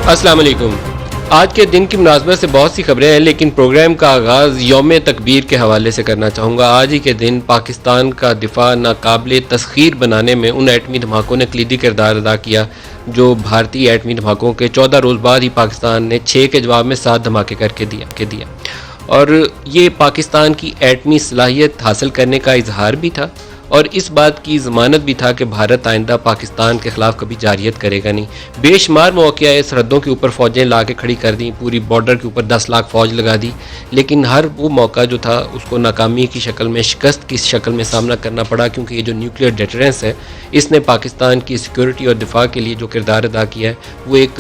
السلام علیکم. آج کے دن کی مناسبت سے بہت سی خبریں ہیں، لیکن پروگرام کا آغاز یوم تکبیر کے حوالے سے کرنا چاہوں گا. آج ہی کے دن پاکستان کا دفاع ناقابل تسخیر بنانے میں ان ایٹمی دھماکوں نے کلیدی کردار ادا کیا جو بھارتی ایٹمی دھماکوں کے 14 روز بعد ہی پاکستان نے 6 کے جواب میں 7 دھماکے کر کے دیا. اور یہ پاکستان کی ایٹمی صلاحیت حاصل کرنے کا اظہار بھی تھا، اور اس بات کی ضمانت بھی تھا کہ بھارت آئندہ پاکستان کے خلاف کبھی جارحیت کرے گا نہیں. بے شمار مواقع سرحدوں کے اوپر فوجیں لا کے کھڑی کر دیں، پوری بارڈر کے اوپر 10 لاکھ فوج لگا دی، لیکن ہر وہ موقع جو تھا اس کو ناکامی کی شکل میں، شکست کی شکل میں سامنا کرنا پڑا، کیونکہ یہ جو نیوکلیئر ڈیٹرنس ہے اس نے پاکستان کی سیکورٹی اور دفاع کے لیے جو کردار ادا کیا ہے وہ ایک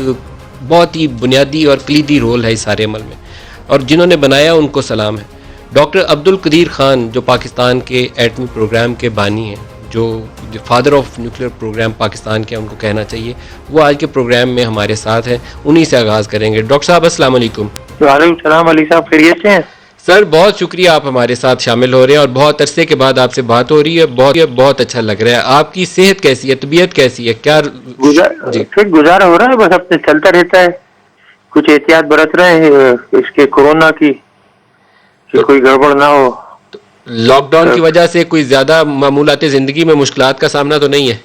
بہت ہی بنیادی اور کلیدی رول ہے اس سارے عمل میں، اور جنہوں نے بنایا ان کو سلام ہے. ڈاکٹر عبدالقدیر خان جو پاکستان کے ایٹمی پروگرام کے بانی ہیں، جو father of nuclear programme Pakistan کے ان کو کہنا چاہیے، وہ آج کے پروگرام میں ہمارے ساتھ ہیں. انہی سے آغاز کریں گے. ڈاکٹر صاحب السلام علیکم. وعلیکم السلام. علی صاحب خیریت سے ہیں؟ سر بہت شکریہ، آپ ہمارے ساتھ شامل ہو رہے ہیں اور بہت عرصے کے بعد آپ سے بات ہو رہی ہے. بہت اچھا لگ رہا ہے. آپ کی صحت کیسی ہے؟ طبیعت کیسی ہے؟ کیا جی گزارا ہو رہا ہے، بس اپنے چلتا رہتا ہے. کچھ احتیاط برت رہے ہیں اس کے کورونا کی، کہ کوئی گڑبڑ نہ ہو. لاک ڈاؤن کی وجہ سے کوئی زیادہ معمولات زندگی میں مشکلات کا سامنا تو نہیں ہے؟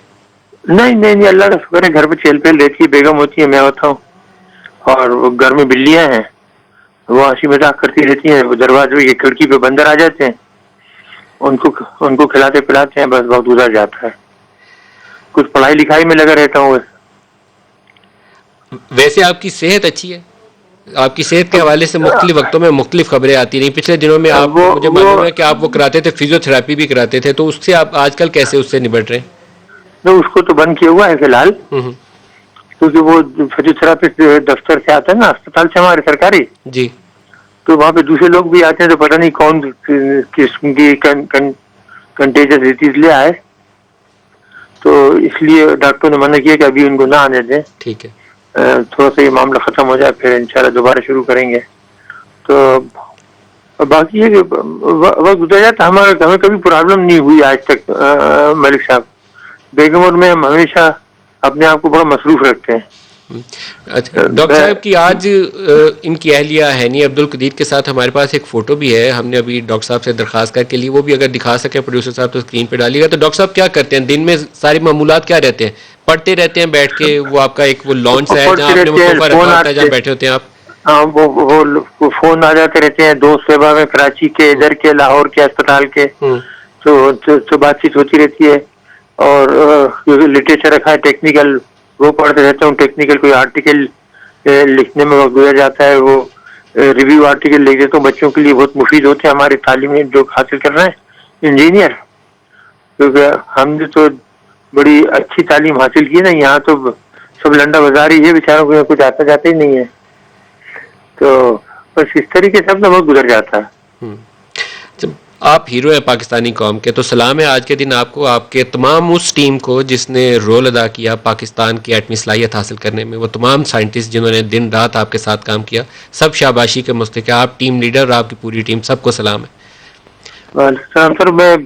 نہیں، اللہ کا شکر ہے. گھر پہ چہل پہل رہتی ہے، بیگم ہوتی ہے، میں ہوتا ہوں، اور گھر میں بلیاں ہیں، وہ ہنسی مذاق کرتی رہتی ہیں. وہ دروازے کی کھڑکی پہ بندر آ جاتے ہیں، ان کو کھلاتے پلاتے ہیں، بس وقت گزر جاتا ہے. کچھ پڑھائی لکھائی میں لگا رہتا ہوں. ویسے آپ کی صحت اچھی ہے؟ آپ کی صحت کے حوالے سے مختلف وقتوں میں مختلف خبریں آتی رہیں. پچھلے دنوں میں آپ مجھے معلوم ہے کہ آپ وہ کراتے تھے، فزیو تھراپی بھی کراتے تھے، تو اس سے آپ آج کل کیسے اس سے نبٹ رہے ہیں؟ اس کو تو بند کیا ہوا ہے فی الحال، کیونکہ وہ فزیو تھراپسٹ دفتر سے آتا ہے نا، اسپتال سے ہمارے سرکاری، جی، تو وہاں پہ دوسرے لوگ بھی آتے ہیں، تو پتہ نہیں کون قسم کی کنٹیجس ڈیزیز لے آئے، تو اس لیے ڈاکٹر نے منع کیا کہ ابھی ان کو نہ آنے دیں. ٹھیک ہے. تھوڑا سا یہ معاملہ ختم ہو جائے پھر انشاءاللہ دوبارہ شروع کریں گے. تو باقی یہ کہ وقت گزر جاتا. ہمیں کبھی پرابلم نہیں ہوئی آج تک ملک صاحب. بیگم اور میں ہم ہمیشہ اپنے آپ کو بڑا مصروف رکھتے ہیں. اچھا ڈاکٹر صاحب کی آج ان کی اہلیہ ہینی عبدالقدیر کے ساتھ ہمارے پاس ایک فوٹو بھی ہے، ہم نے ابھی ڈاکٹر صاحب سے درخواست کر کے لی، وہ بھی اگر دکھا سکیں پروڈیوسر صاحب تو اسکرین پہ ڈالیے گا. تو ڈاکٹر صاحب کیا کرتے ہیں دن میں؟ ساری معمولات کیا رہتے ہیں؟ پڑھتے رہتے ہیں بیٹھ کے؟ وہ آپ کا ایک وہ لانچ ہے جہاں آپ نے وہ صوفہ رکھا ہوتا ہے جہاں بیٹھے ہوتے ہیں آپ؟ وہ فون آ جاتے رہتے ہیں دوست صحبہ میں، کراچی کے، ادھر کے، لاہور کے اسپتال کے، تو بات چیت ہوتی رہتی ہے. اور لٹریچر رکھا ہے ٹیکنیکل، وہ پڑھتے رہتا ہوں. ٹیکنیکل کوئی آرٹیکل لکھنے میں وقت گزر جاتا ہے، وہ ریویو آرٹیکل لکھ دیتا ہوں. بچوں کے لیے بہت مفید ہوتے ہیں ہماری تعلیم میں جو حاصل کر رہے ہیں انجینئر، کیونکہ ہم نے تو بڑی اچھی تعلیم حاصل کی نا. یہاں تو سب لنڈا بازاری ہے، بیچاروں کو کچھ آتا جاتا ہی نہیں ہے. تو بس اس طریقے سے اپنا وقت گزر جاتا ہے. آپ ہیرو ہیں پاکستانی قوم کے، تو سلام ہے آج کے دن آپ کو، آپ کے تمام اس ٹیم کو جس نے رول ادا کیا پاکستان کی ایٹمی صلاحیت حاصل کرنے میں، وہ تمام سائنٹسٹ جنہوں نے دن رات آپ کے ساتھ کام کیا، سب شاباشی کے مستحق. آپ ٹیم لیڈر اور آپ کی پوری ٹیم، سب کو سلام ہے. سر میں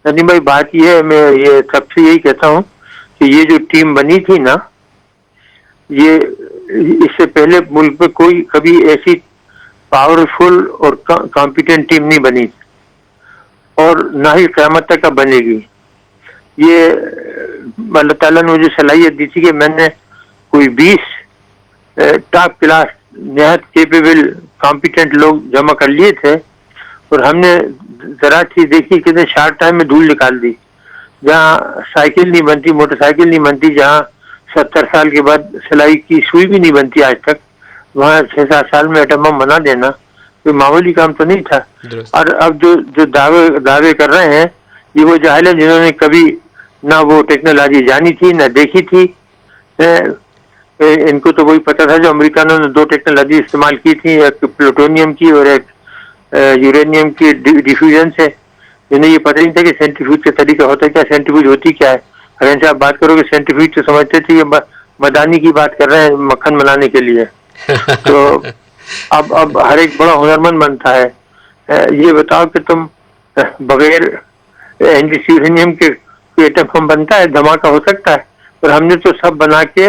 ندیم بھائی، بات یہ ہے، میں یہ سب سے یہی کہتا ہوں کہ یہ جو ٹیم بنی تھی نا، یہ اس سے پہلے ملک میں کوئی کبھی ایسی پاورفل اور کمپیٹنٹ ٹیم نہیں بنی، اور نہ ہی قیامت تک بنے گی. یہ اللہ تعالیٰ نے مجھے صلاحیت دی تھی کہ میں نے کوئی 20 ٹاپ کلاس نہایت کیپیبل کمپیٹنٹ لوگ جمع کر لیے تھے، اور ہم نے ذرا چیز دیکھی کہ شارٹ ٹائم میں دھول نکال دی. جہاں سائیکل نہیں بنتی، موٹر سائیکل نہیں بنتی، جہاں 70 سال کے بعد سلائی کی سوئی بھی نہیں بنتی آج تک، وہاں 6-7 سال میں ایٹم بم بنا دینا کوئی معمولی کام تو نہیں تھا. اور اب جو دعوے کر رہے ہیں، یہ وہ جاہل ہیں جنہوں نے کبھی نہ وہ ٹیکنالوجی جانی تھی نہ دیکھی تھی. ان کو تو وہی پتہ تھا جو امریکنوں نے 2 ٹیکنالوجی استعمال کی تھی، ایک پلوٹونیم کی اور ایک یورینیم کی ڈیفیوژن سے. انہیں یہ پتہ نہیں تھا کہ سینٹریفیوج کا طریقہ ہوتا ہے کیا، سینٹریفیوج ہوتی کیا ہے. اگر سے آپ بات کرو کہ سینٹریفیوج تو سمجھتے تھے یہ مدانی کی بات کر رہے ہیں مکھن بنانے کے لیے. تو اب ہر ایک بڑا ہنرمند بنتا ہے. یہ بتاؤ کہ تم بغیر یورینیم کے ایٹم بم بنتا ہے، دھماکہ ہو سکتا ہے؟ اور ہم نے تو سب بنا کے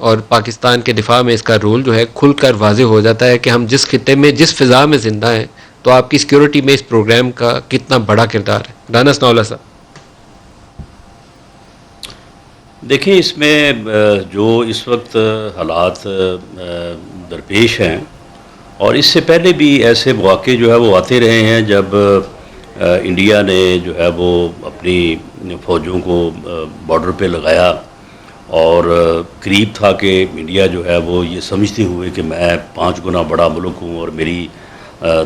اور پاکستان کے دفاع میں اس کا رول جو ہے کھل کر واضح ہو جاتا ہے کہ ہم جس خطے میں جس فضا میں زندہ ہیں. تو آپ کی سیکیورٹی میں اس پروگرام کا کتنا بڑا کردار ہے؟ رانا ثناءاللہ صاحب. دیکھیں اس میں جو اس وقت حالات درپیش ہیں اور اس سے پہلے بھی ایسے مواقع جو ہے وہ آتے رہے ہیں جب انڈیا نے جو ہے وہ اپنی فوجوں کو بارڈر پہ لگایا اور قریب تھا کہ انڈیا جو ہے وہ یہ سمجھتے ہوئے کہ میں 5 گنا بڑا ملک ہوں اور میری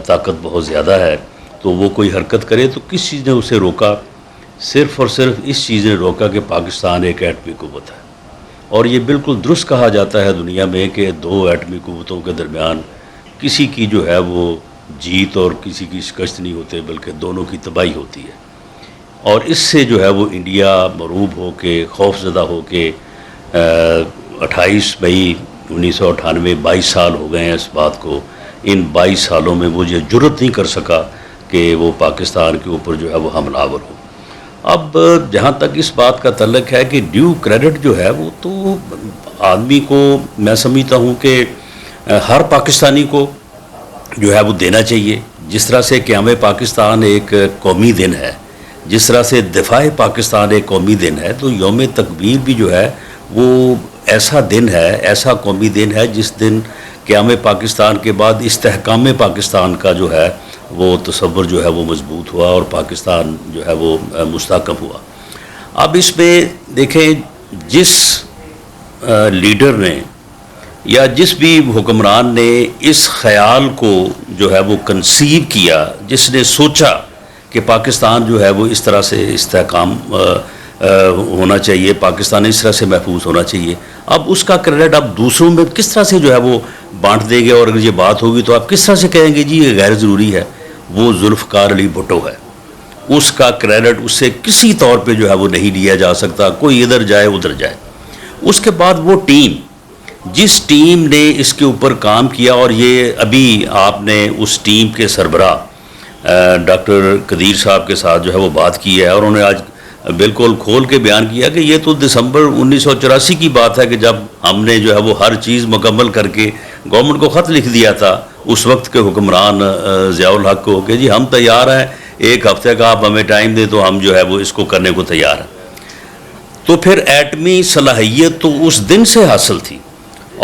طاقت بہت زیادہ ہے تو وہ کوئی حرکت کرے تو کس چیز نے اسے روکا؟ صرف اور صرف اس چیز نے روکا کہ پاکستان ایک ایٹمی قوت ہے. اور یہ بالکل درست کہا جاتا ہے دنیا میں کہ 2 ایٹمی قوتوں کے درمیان کسی کی جو ہے وہ جیت اور کسی کی شکست نہیں ہوتے بلکہ دونوں کی تباہی ہوتی ہے. اور اس سے جو ہے وہ انڈیا مروب ہو کے خوف زدہ ہو کے 28 مئی 1998 22 سال ہو گئے ہیں اس بات کو. ان 22 سالوں میں وہ یہ جرت نہیں کر سکا کہ وہ پاکستان کے اوپر جو ہے وہ حملہ آور ہو. اب جہاں تک اس بات کا تعلق ہے کہ ڈیو کریڈٹ جو ہے وہ تو آدمی کو میں سمجھتا ہوں کہ ہر پاکستانی کو جو ہے وہ دینا چاہیے. جس طرح سے قیام پاکستان ایک قومی دن ہے, جس طرح سے دفاع پاکستان ایک قومی دن ہے, تو یوم تکبیر بھی جو ہے وہ ایسا دن ہے, ایسا قومی دن ہے جس دن قیام پاکستان کے بعد استحکام پاکستان کا جو ہے وہ تصور جو ہے وہ مضبوط ہوا اور پاکستان جو ہے وہ مستحکم ہوا. اب اس میں دیکھیں جس لیڈر نے یا جس بھی حکمران نے اس خیال کو جو ہے وہ کنسیو کیا, جس نے سوچا کہ پاکستان جو ہے وہ اس طرح سے استحکام ہونا چاہیے, پاکستان اس طرح سے محفوظ ہونا چاہیے, اب اس کا کریڈٹ اب دوسروں میں کس طرح سے جو ہے وہ بانٹ دیں گے؟ اور اگر یہ بات ہوگی تو آپ کس طرح سے کہیں گے جی یہ غیر ضروری ہے؟ وہ ذوالفقار علی بھٹو ہے, اس کا کریڈٹ اس سے کسی طور پہ جو ہے وہ نہیں لیا جا سکتا, کوئی ادھر جائے ادھر جائے. اس کے بعد وہ ٹیم, جس ٹیم نے اس کے اوپر کام کیا, اور یہ ابھی آپ نے اس ٹیم کے سربراہ ڈاکٹر قدیر صاحب کے ساتھ جو ہے وہ بات کی ہے, اور انہوں نے آج بالکل کھول کے بیان کیا کہ یہ تو دسمبر 1984 کی بات ہے کہ جب ہم نے جو ہے وہ ہر چیز مکمل کر کے گورنمنٹ کو خط لکھ دیا تھا اس وقت کے حکمران ضیاء الحق کو کہ جی ہم تیار ہیں, 1 ہفتے کا آپ ہمیں ٹائم دیں تو ہم جو ہے وہ اس کو کرنے کو تیار ہیں. تو پھر ایٹمی صلاحیت تو اس دن سے حاصل تھی,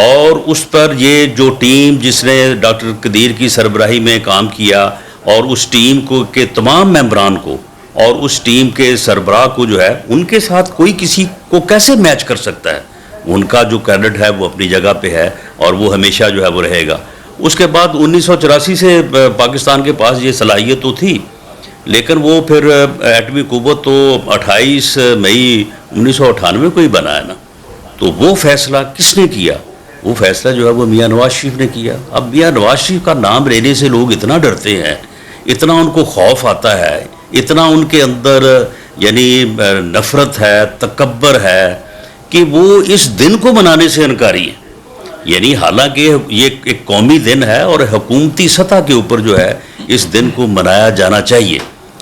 اور اس پر یہ جو ٹیم جس نے ڈاکٹر قدیر کی سربراہی میں کام کیا اور اس ٹیم کو کے تمام ممبران کو اور اس ٹیم کے سربراہ کو جو ہے ان کے ساتھ کوئی کسی کو کیسے میچ کر سکتا ہے؟ ان کا جو کریڈٹ ہے وہ اپنی جگہ پہ ہے اور وہ ہمیشہ جو ہے وہ رہے گا. اس کے بعد 1984 سے پاکستان کے پاس یہ صلاحیت تو تھی, لیکن وہ پھر ایٹمی قوت تو 28 مئی 1998 کو ہی بنا ہے نا. تو وہ فیصلہ کس نے کیا؟ وہ فیصلہ جو ہے وہ میاں نواز شریف نے کیا. اب میاں نواز شریف کا نام لینے سے لوگ اتنا ڈرتے ہیں, اتنا ان کو خوف آتا ہے, اتنا ان کے اندر یعنی نفرت ہے, تکبر ہے کہ وہ اس دن کو منانے سے انکاری ہے. یعنی حالانکہ یہ ایک قومی دن ہے اور حکومتی سطح کے اوپر جو ہے اس دن کو منایا جانا چاہیے,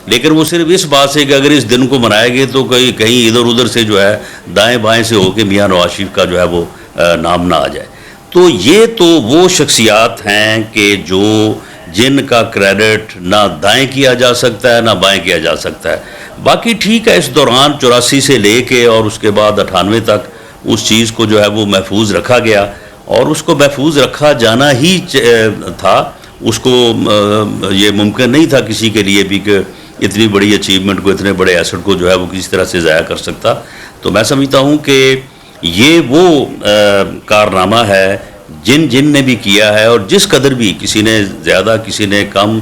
لیکن وہ صرف اس بات سے کہ اگر اس دن کو منائے گے تو کہیں ادھر ادھر سے جو ہے دائیں بائیں سے ہو کے میاں نواز شریف کا جو ہے وہ نام نہ آ جائے. تو یہ تو وہ شخصیات ہیں کہ جن کا کریڈٹ نہ دائیں کیا جا سکتا ہے نہ بائیں کیا جا سکتا ہے. باقی ٹھیک ہے, اس دوران 84 سے لے کے اور اس کے بعد 98 تک اس چیز کو جو ہے وہ محفوظ رکھا گیا, اور اس کو محفوظ رکھا جانا ہی تھا. اس کو یہ ممکن نہیں تھا کسی کے لیے بھی کہ اتنی بڑی اچیومنٹ کو, اتنے بڑے ایسٹ کو جو ہے وہ کسی طرح سے ضائع کر سکتا. تو میں سمجھتا ہوں کہ یہ وہ کارنامہ ہے جن نے بھی کیا ہے, اور جس قدر بھی کسی نے زیادہ کسی نے کم,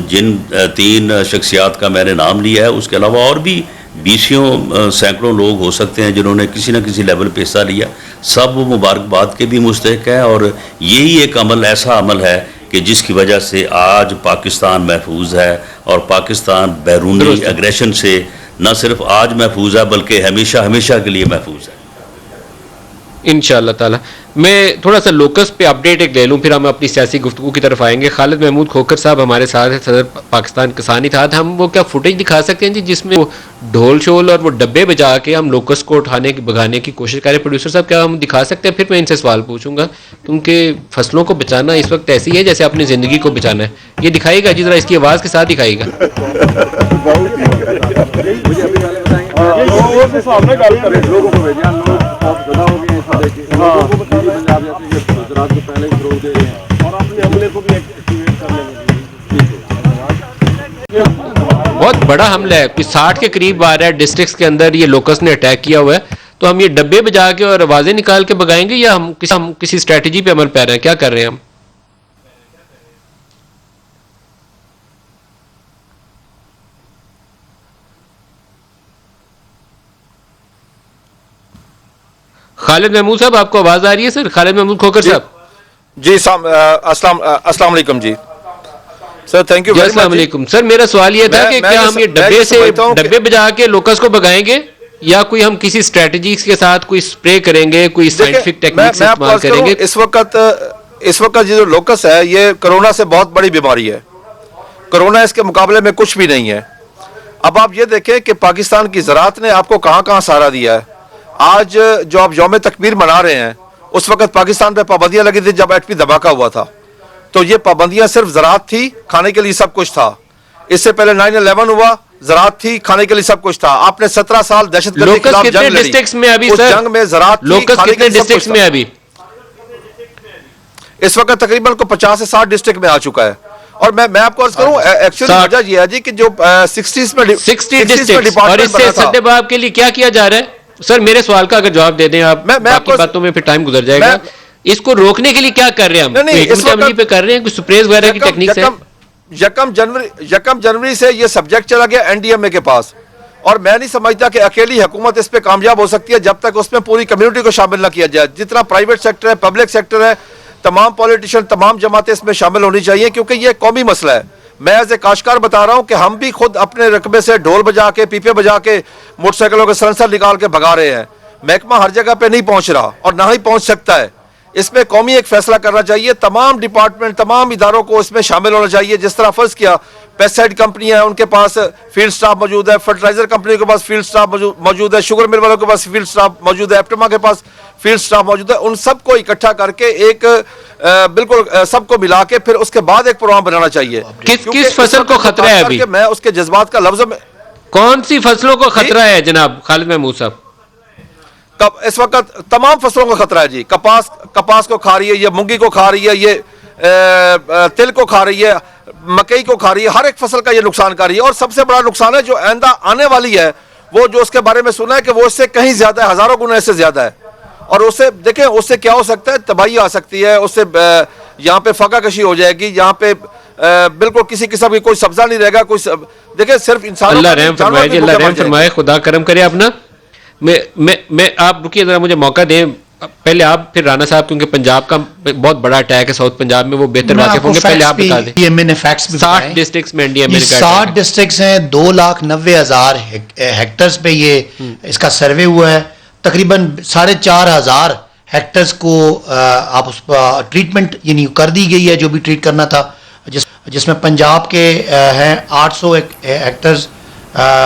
جن 3 شخصیات کا میں نے نام لیا ہے, اس کے علاوہ اور بھی 20 سینکڑوں لوگ ہو سکتے ہیں جنہوں نے کسی نہ کسی لیول پہ حصہ لیا. سب وہ مبارکباد کے بھی مستحق ہیں, اور یہی ایک عمل ایسا عمل ہے کہ جس کی وجہ سے آج پاکستان محفوظ ہے, اور پاکستان بیرونی اگریشن سے نہ صرف آج محفوظ ہے بلکہ ہمیشہ ہمیشہ کے لیے محفوظ ہے. انشاءاللہ تعالی. میں تھوڑا سا لوکس پہ اپڈیٹ ایک لے لوں, پھر ہم اپنی سیاسی گفتگو کی طرف آئیں گے. خالد محمود کھوکھر صاحب ہمارے ساتھ ہیں, صدر پاکستان کسان اتحاد. ہم وہ کیا فوٹیج دکھا سکتے ہیں جی جس میں وہ ڈھول شول اور وہ ڈبے بجا کے ہم لوکس کو اٹھانے کی بگانے کی کوشش کریں؟ پروڈیوسر صاحب کیا ہم دکھا سکتے ہیں؟ پھر میں ان سے سوال پوچھوں گا, کیونکہ فصلوں کو بچانا اس وقت ایسی ہے جیسے اپنی زندگی کو بچانا ہے. یہ دکھائیے گا جی, ذرا اس کی آواز کے ساتھ دکھائیے گا. بہت بڑا حملہ ہے, کوئی 60 کے قریب آ رہا ہے ڈسٹرکٹس کے اندر, یہ لوکس نے اٹیک کیا ہوا ہے. تو ہم یہ ڈبے بجا کے اور آوازیں نکال کے بگائیں گے یا ہم کسی اسٹریٹجی پہ عمل پہ رہے ہیں؟ کیا کر رہے ہیں ہم؟ خالد محمود صاحب آپ کو آواز آ رہی ہے سر؟ خالد محمود کھوکھر صاحب جی السلام علیکم جی سر, تھینک یو. السلام علیکم سر. میرا سوال یہ تھا کہ کیا ہم یہ ڈبے بجا کے لوکس کو بگائیں گے یا کوئی ہم کسی اسٹریٹجی کے ساتھ کوئی اسپرے کریں گے, کوئی سائنٹیفک ٹیکنیک استعمال کریں گے؟ اس وقت یہ جو لوکس ہے یہ کرونا سے بہت بڑی بیماری ہے. کرونا اس کے مقابلے میں کچھ بھی نہیں ہے. اب آپ یہ دیکھیں کہ پاکستان کی زراعت نے آپ کو کہاں کہاں سہارا دیا ہے. آج جو آپ یوم تکبیر منا رہے ہیں, اس وقت پاکستان پہ پابندیاں لگی تھی جب ایٹمی دھماکہ ہوا تھا. تو یہ پابندیاں صرف زراعت تھی, کھانے کے لیے سب کچھ تھا. اس سے پہلے 9/11 ہوا, زراعت تھی, کھانے کے لیے سب کچھ تھا. آپ نے 17 سال دہشت گردی کے خلاف جنگ لڑی, اس جنگ میں زراعت تھی, کھانے کے لیے سب کچھ تھا. اس وقت تقریباً 50 سے 60 ڈسٹرکٹ میں آ چکا ہے. اور میں آپ کو عرض کروں ایکچولی وجہ یہ ہے جی کہ جو 60 میں ڈسٹرکٹ, اور اس سے سد باب کے لیے کیا کیا جا رہا ہے؟ سر میرے سوال کا اگر جواب دے دیں آپ, باقی باتوں میں پھر ٹائم گزر جائے گا. اس کو روکنے کے لیے کیا کر رہے ہیں ہم؟ حکمت عملی پہ کر رہے ہیں, کوئی سپریز وغیرہ کی ٹیکنیکس ہے؟ یکم جنوری سے یہ سبجیکٹ چلا گیا NDMA کے پاس, اور میں نہیں سمجھتا کہ اکیلی حکومت اس پہ کامیاب ہو سکتی ہے جب تک اس میں پوری کمیونٹی کو شامل نہ کیا جائے. جتنا پرائیویٹ سیکٹر ہے, پبلک سیکٹر ہے, تمام پولیٹیشین, تمام جماعتیں اس میں شامل ہونی چاہیے, کیونکہ یہ قومی مسئلہ ہے. میں ایز اے کاشتکار بتا رہا ہوں کہ ہم بھی خود اپنے رقبے سے ڈھول بجا کے, پیپے بجا کے, موٹر سائیکلوں کے سلنسر نکال کے بھگا رہے ہیں. محکمہ ہر جگہ پہ نہیں پہنچ رہا اور نہ ہی پہنچ سکتا ہے. اس میں قومی ایک فیصلہ کرنا چاہیے. تمام ڈپارٹمنٹ, تمام اداروں کو اس میں شامل ہونا چاہیے. جس طرح فرض کیا پیسٹسائڈ کمپنی ہے, ان کے پاس فیلڈ سٹاف موجود ہے, فرٹیلائزر کمپنی کے پاس فیلڈ سٹاف موجود ہے, شوگر مل والوں کے پاس فیلڈ سٹاف موجود ہے, ایپٹما کے پاس فیلڈ سٹاف موجود ہے. ان سب کو اکٹھا کر کے ایک بالکل سب کو ملا کے پھر اس کے بعد ایک پروگرام بنانا چاہیے. کس فصل کو خطرہ ہے ابھی؟ میں اس کے جذبات کا لفظ میں, کون سی فصلوں کو خطرہ ہے جناب خالد محمود صاحب؟ اس وقت تمام فصلوں کو خطرہ ہے جی. کپاس کو کھا رہی ہے, یہ مونگی کو کھا رہی ہے, یہ تل کو کھا رہی ہے, مکئی کو کھا رہی ہے. ہر ایک فصل کا یہ نقصان کر رہی ہے. اور سب سے بڑا نقصان ہے جو آئندہ آنے والی ہے, وہ جو اس کے بارے میں سنا ہے کہ وہ اس سے کہیں زیادہ ہے, ہزاروں گنا اس سے زیادہ ہے. اور اس سے دیکھیں اس سے کیا ہو سکتا ہے, تباہی آ سکتی ہے. اس سے یہاں پہ فاقہ کشی ہو جائے گی, یہاں پہ بالکل کسی قسم کی کوئی سبزہ نہیں رہے گا. دیکھیں صرف انسان, اللہ رحم فرمائے جی, اللہ رحم فرمائے, خدا کرم کرے. اپنا میں آپ رکیے ذرا, مجھے موقع دیں. پہلے آپ پھر رانا صاحب, کیونکہ پنجاب کا بہت بڑا اٹیک ہے ساؤتھ پنجاب میں, وہ بہتر واقف ہوں گے. پہلے آپ بتا دیں. میں نے فیکٹس بھی 60 ڈسٹرکٹس میں انڈیا میں 60 ڈسٹرکٹس ہیں, 2,90,000 ہیکٹرز پہ یہ اس کا سروے ہوا ہے. تقریباً 4,500 ہیکٹرز کو آپ اس پر ٹریٹمنٹ یعنی کر دی گئی ہے, جو بھی ٹریٹ کرنا تھا, جس میں پنجاب کے ہیں 800 ہیکٹرز,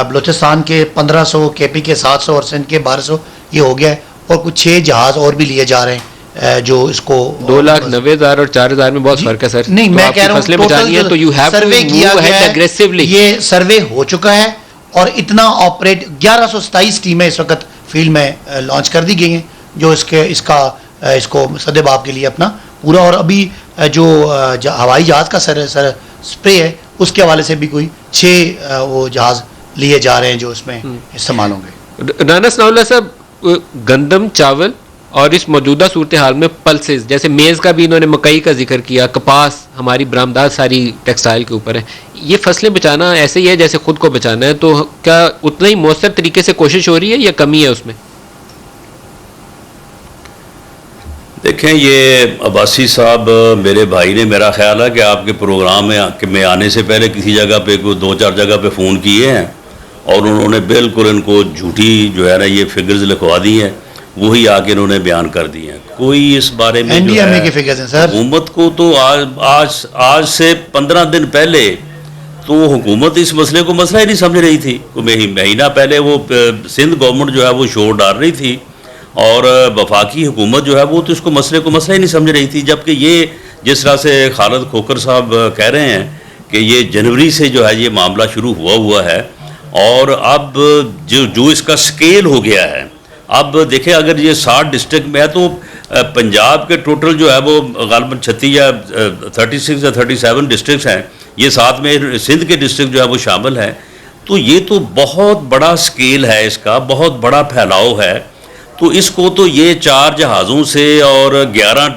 بلوچستان کے 1500, کے پی کے 700 اور سندھ کے 1200 یہ ہو گیا ہے. اور کچھ 6 جہاز اور بھی لیے جا رہے ہیں جو اس کو 2,90,000 اور 4,000 میں بہت فرق ہے سر. نہیں میں کہہ رہا ہوں سروے کیا گیا ہے, یہ سروے ہو چکا ہے اور اتنا آپریٹ 1127 ٹیمیں اس وقت فیلڈ میں لانچ کر دی گئی ہیں جو اس کو سدباب کے لیے اپنا پورا. اور ابھی جو ہوائی جہاز کا سپرے ہے اس کے حوالے سے بھی کوئی 6 وہ جہاز لیے جا رہے ہیں جو اس میں استعمال ہوں گے. رانا ثناء اللہ صاحب, گندم, چاول اور اس موجودہ صورتحال میں پلسز, جیسے میز کا بھی انہوں نے مکئی کا ذکر کیا, کپاس, ہماری برآمدات ساری ٹیکسٹائل کے اوپر ہے. یہ فصلیں بچانا ایسے ہی ہے جیسے خود کو بچانا ہے, تو کیا اتنا ہی مؤثر طریقے سے کوشش ہو رہی ہے یا کمی ہے اس میں؟ دیکھیں یہ عباسی صاحب میرے بھائی نے, میرا خیال ہے کہ آپ کے پروگرام میں آنے سے پہلے کسی جگہ پہ کوئی 2-4 جگہ پہ فون کیے ہیں اور انہوں نے بالکل ان کو جھوٹی جو ہے نا یہ فگرز لکھوا دی ہیں. وہی آگے انہوں نے بیان کر دی ہیں. کوئی اس بارے میں این جو ڈی ایم اے ہے کی فگرز ہیں سر. حکومت کو تو آج سے 15 دن پہلے تو حکومت اس مسئلے کو مسئلہ ہی نہیں سمجھ رہی تھی. مہینہ پہلے وہ سندھ گورنمنٹ جو ہے وہ شور ڈال رہی تھی اور وفاقی حکومت جو ہے وہ تو اس کو مسئلے ہی نہیں سمجھ رہی تھی. جبکہ یہ جس طرح سے خالد کھوکر صاحب کہہ رہے ہیں کہ یہ جنوری سے جو ہے یہ معاملہ شروع ہوا ہے اور اب جو اس کا سکیل ہو گیا ہے. اب دیکھیں اگر یہ 60 ڈسٹرکٹ میں ہے تو پنجاب کے ٹوٹل جو ہے وہ غالباً 36 یا 36 یا 37 ڈسٹرکٹس ہیں. یہ ساتھ میں سندھ کے ڈسٹرکٹ جو ہے وہ شامل ہیں. تو یہ تو بہت بڑا سکیل ہے, اس کا بہت بڑا پھیلاؤ ہے. تو اس کو تو یہ 4 جہازوں سے اور 11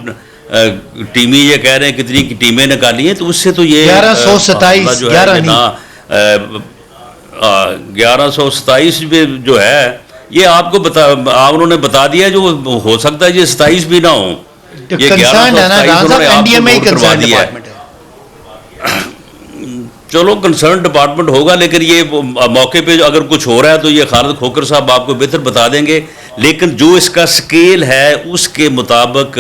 ٹیمیں یہ کہہ رہے ہیں کتنی کی ٹیمیں نکالی ہیں, تو اس سے تو یہ 1127 1127 جو ہے یہ آپ کو انہوں نے بتا دیا جو ہو سکتا ہے یہ 27 بھی نہ ہوں. یہ 1127 چلو کنسرن ڈپارٹمنٹ ہوگا, لیکن یہ موقع پہ اگر کچھ ہو رہا ہے تو یہ خالد کھوکر صاحب آپ کو بہتر بتا دیں گے. لیکن جو اس کا سکیل ہے اس کے مطابق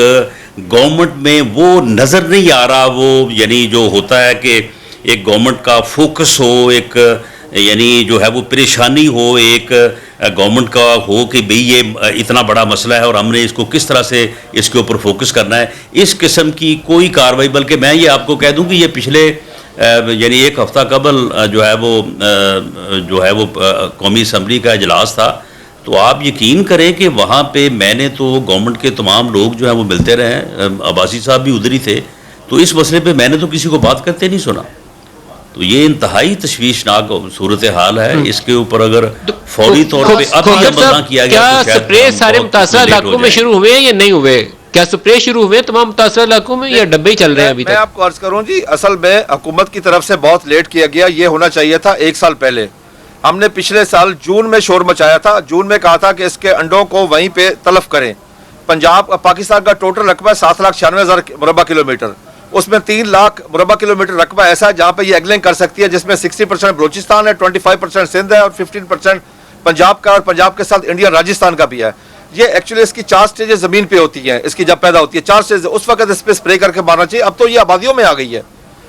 گورنمنٹ میں وہ نظر نہیں آ رہا. وہ یعنی جو ہوتا ہے کہ ایک گورنمنٹ کا فوکس ہو, ایک یعنی جو ہے وہ پریشانی ہو, ایک گورنمنٹ کا ہو کہ بھئی یہ اتنا بڑا مسئلہ ہے اور ہم نے اس کو کس طرح سے اس کے اوپر فوکس کرنا ہے. اس قسم کی کوئی کارروائی, بلکہ میں یہ آپ کو کہہ دوں کہ یہ پچھلے یعنی ایک ہفتہ قبل جو ہے وہ قومی اسمبلی کا اجلاس تھا, تو آپ یقین کریں کہ وہاں پہ میں نے تو گورنمنٹ کے تمام لوگ جو ہیں وہ ملتے رہے, عباسی صاحب بھی ادھر ہی تھے, تو اس مسئلے پہ میں نے تو کسی کو بات کرتے نہیں سنا. تو یہ انتہائی تشویشناک صورتحال ہے. اس کے اوپر اگر فوری طور پہ اب یہ عمل نہ کیا گیا کیا سپرے سارے متاثرہ علاقوں میں شروع ہوئے یا نہیں ہوئے؟ کیا سپرے شروع ہوئے تمام متاثرہ علاقوں میں یا ڈبے ہی چل رہے ہیں ابھی تک؟ میں آپ کو عرض کروں جی, اصل میں حکومت کی طرف سے بہت لیٹ کیا گیا. یہ ہونا چاہیے تھا 1 سال پہلے. ہم نے پچھلے سال جون میں شور مچایا تھا. جون میں کہا تھا کہ اس کے انڈوں کو وہیں پہ تلف کریں. پاکستان کا ٹوٹل رقبہ 7,96,000 مربع کلومیٹر, اس میں 3 لاکھ مربع کلومیٹر رقبہ ایسا ہے جہاں پہ یہ ایگلنگ کر سکتی ہے, جس میں 60% بلوچستان ہے, 25% سندھ ہے اور 15% پنجاب کا, اور پنجاب کے ساتھ انڈیا راجستھان کا بھی ہے. یہ ایکچولی اس کی 4 سٹیجز زمین پہ ہوتی ہیں, اس کی جب پیدا ہوتی ہے 4 سٹیجز, اس وقت اس پہ سپرے کر کے مارنا چاہیے. اب تو یہ آبادیوں میں آ گئی ہے.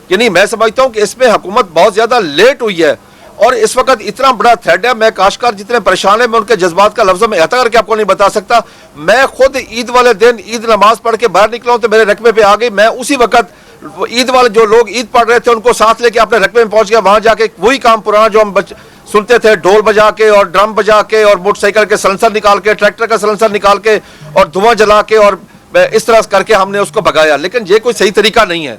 یعنی میں سمجھتا ہوں کہ اس میں حکومت بہت زیادہ لیٹ ہوئی ہے اور اس وقت اتنا بڑا تھریٹ ہے. میں کاشتکار جتنے پریشان ہیں میں ان کے جذبات کا لفظوں میں احاطہ کر کے آپ کو نہیں بتا سکتا. میں خود عید والے دن عید نماز پڑھ کے باہر نکلا ہوں تو میرے رقبے پہ آ گئی. میں اسی وقت عید والے جو لوگ عید پڑھ رہے تھے ان کو ساتھ لے کے اپنے رقبے میں پہنچ گیا. وہاں جا کے وہی کام پرانا جو ہم سنتے تھے, ڈھول بجا کے اور ڈرم بجا کے اور موٹر سائیکل کے سلنسر نکال کے, ٹریکٹر کا سلنسر نکال کے اور دھواں جلا کے اور اس طرح کر کے ہم نے اس کو بھگایا. لیکن یہ کوئی صحیح طریقہ نہیں ہے.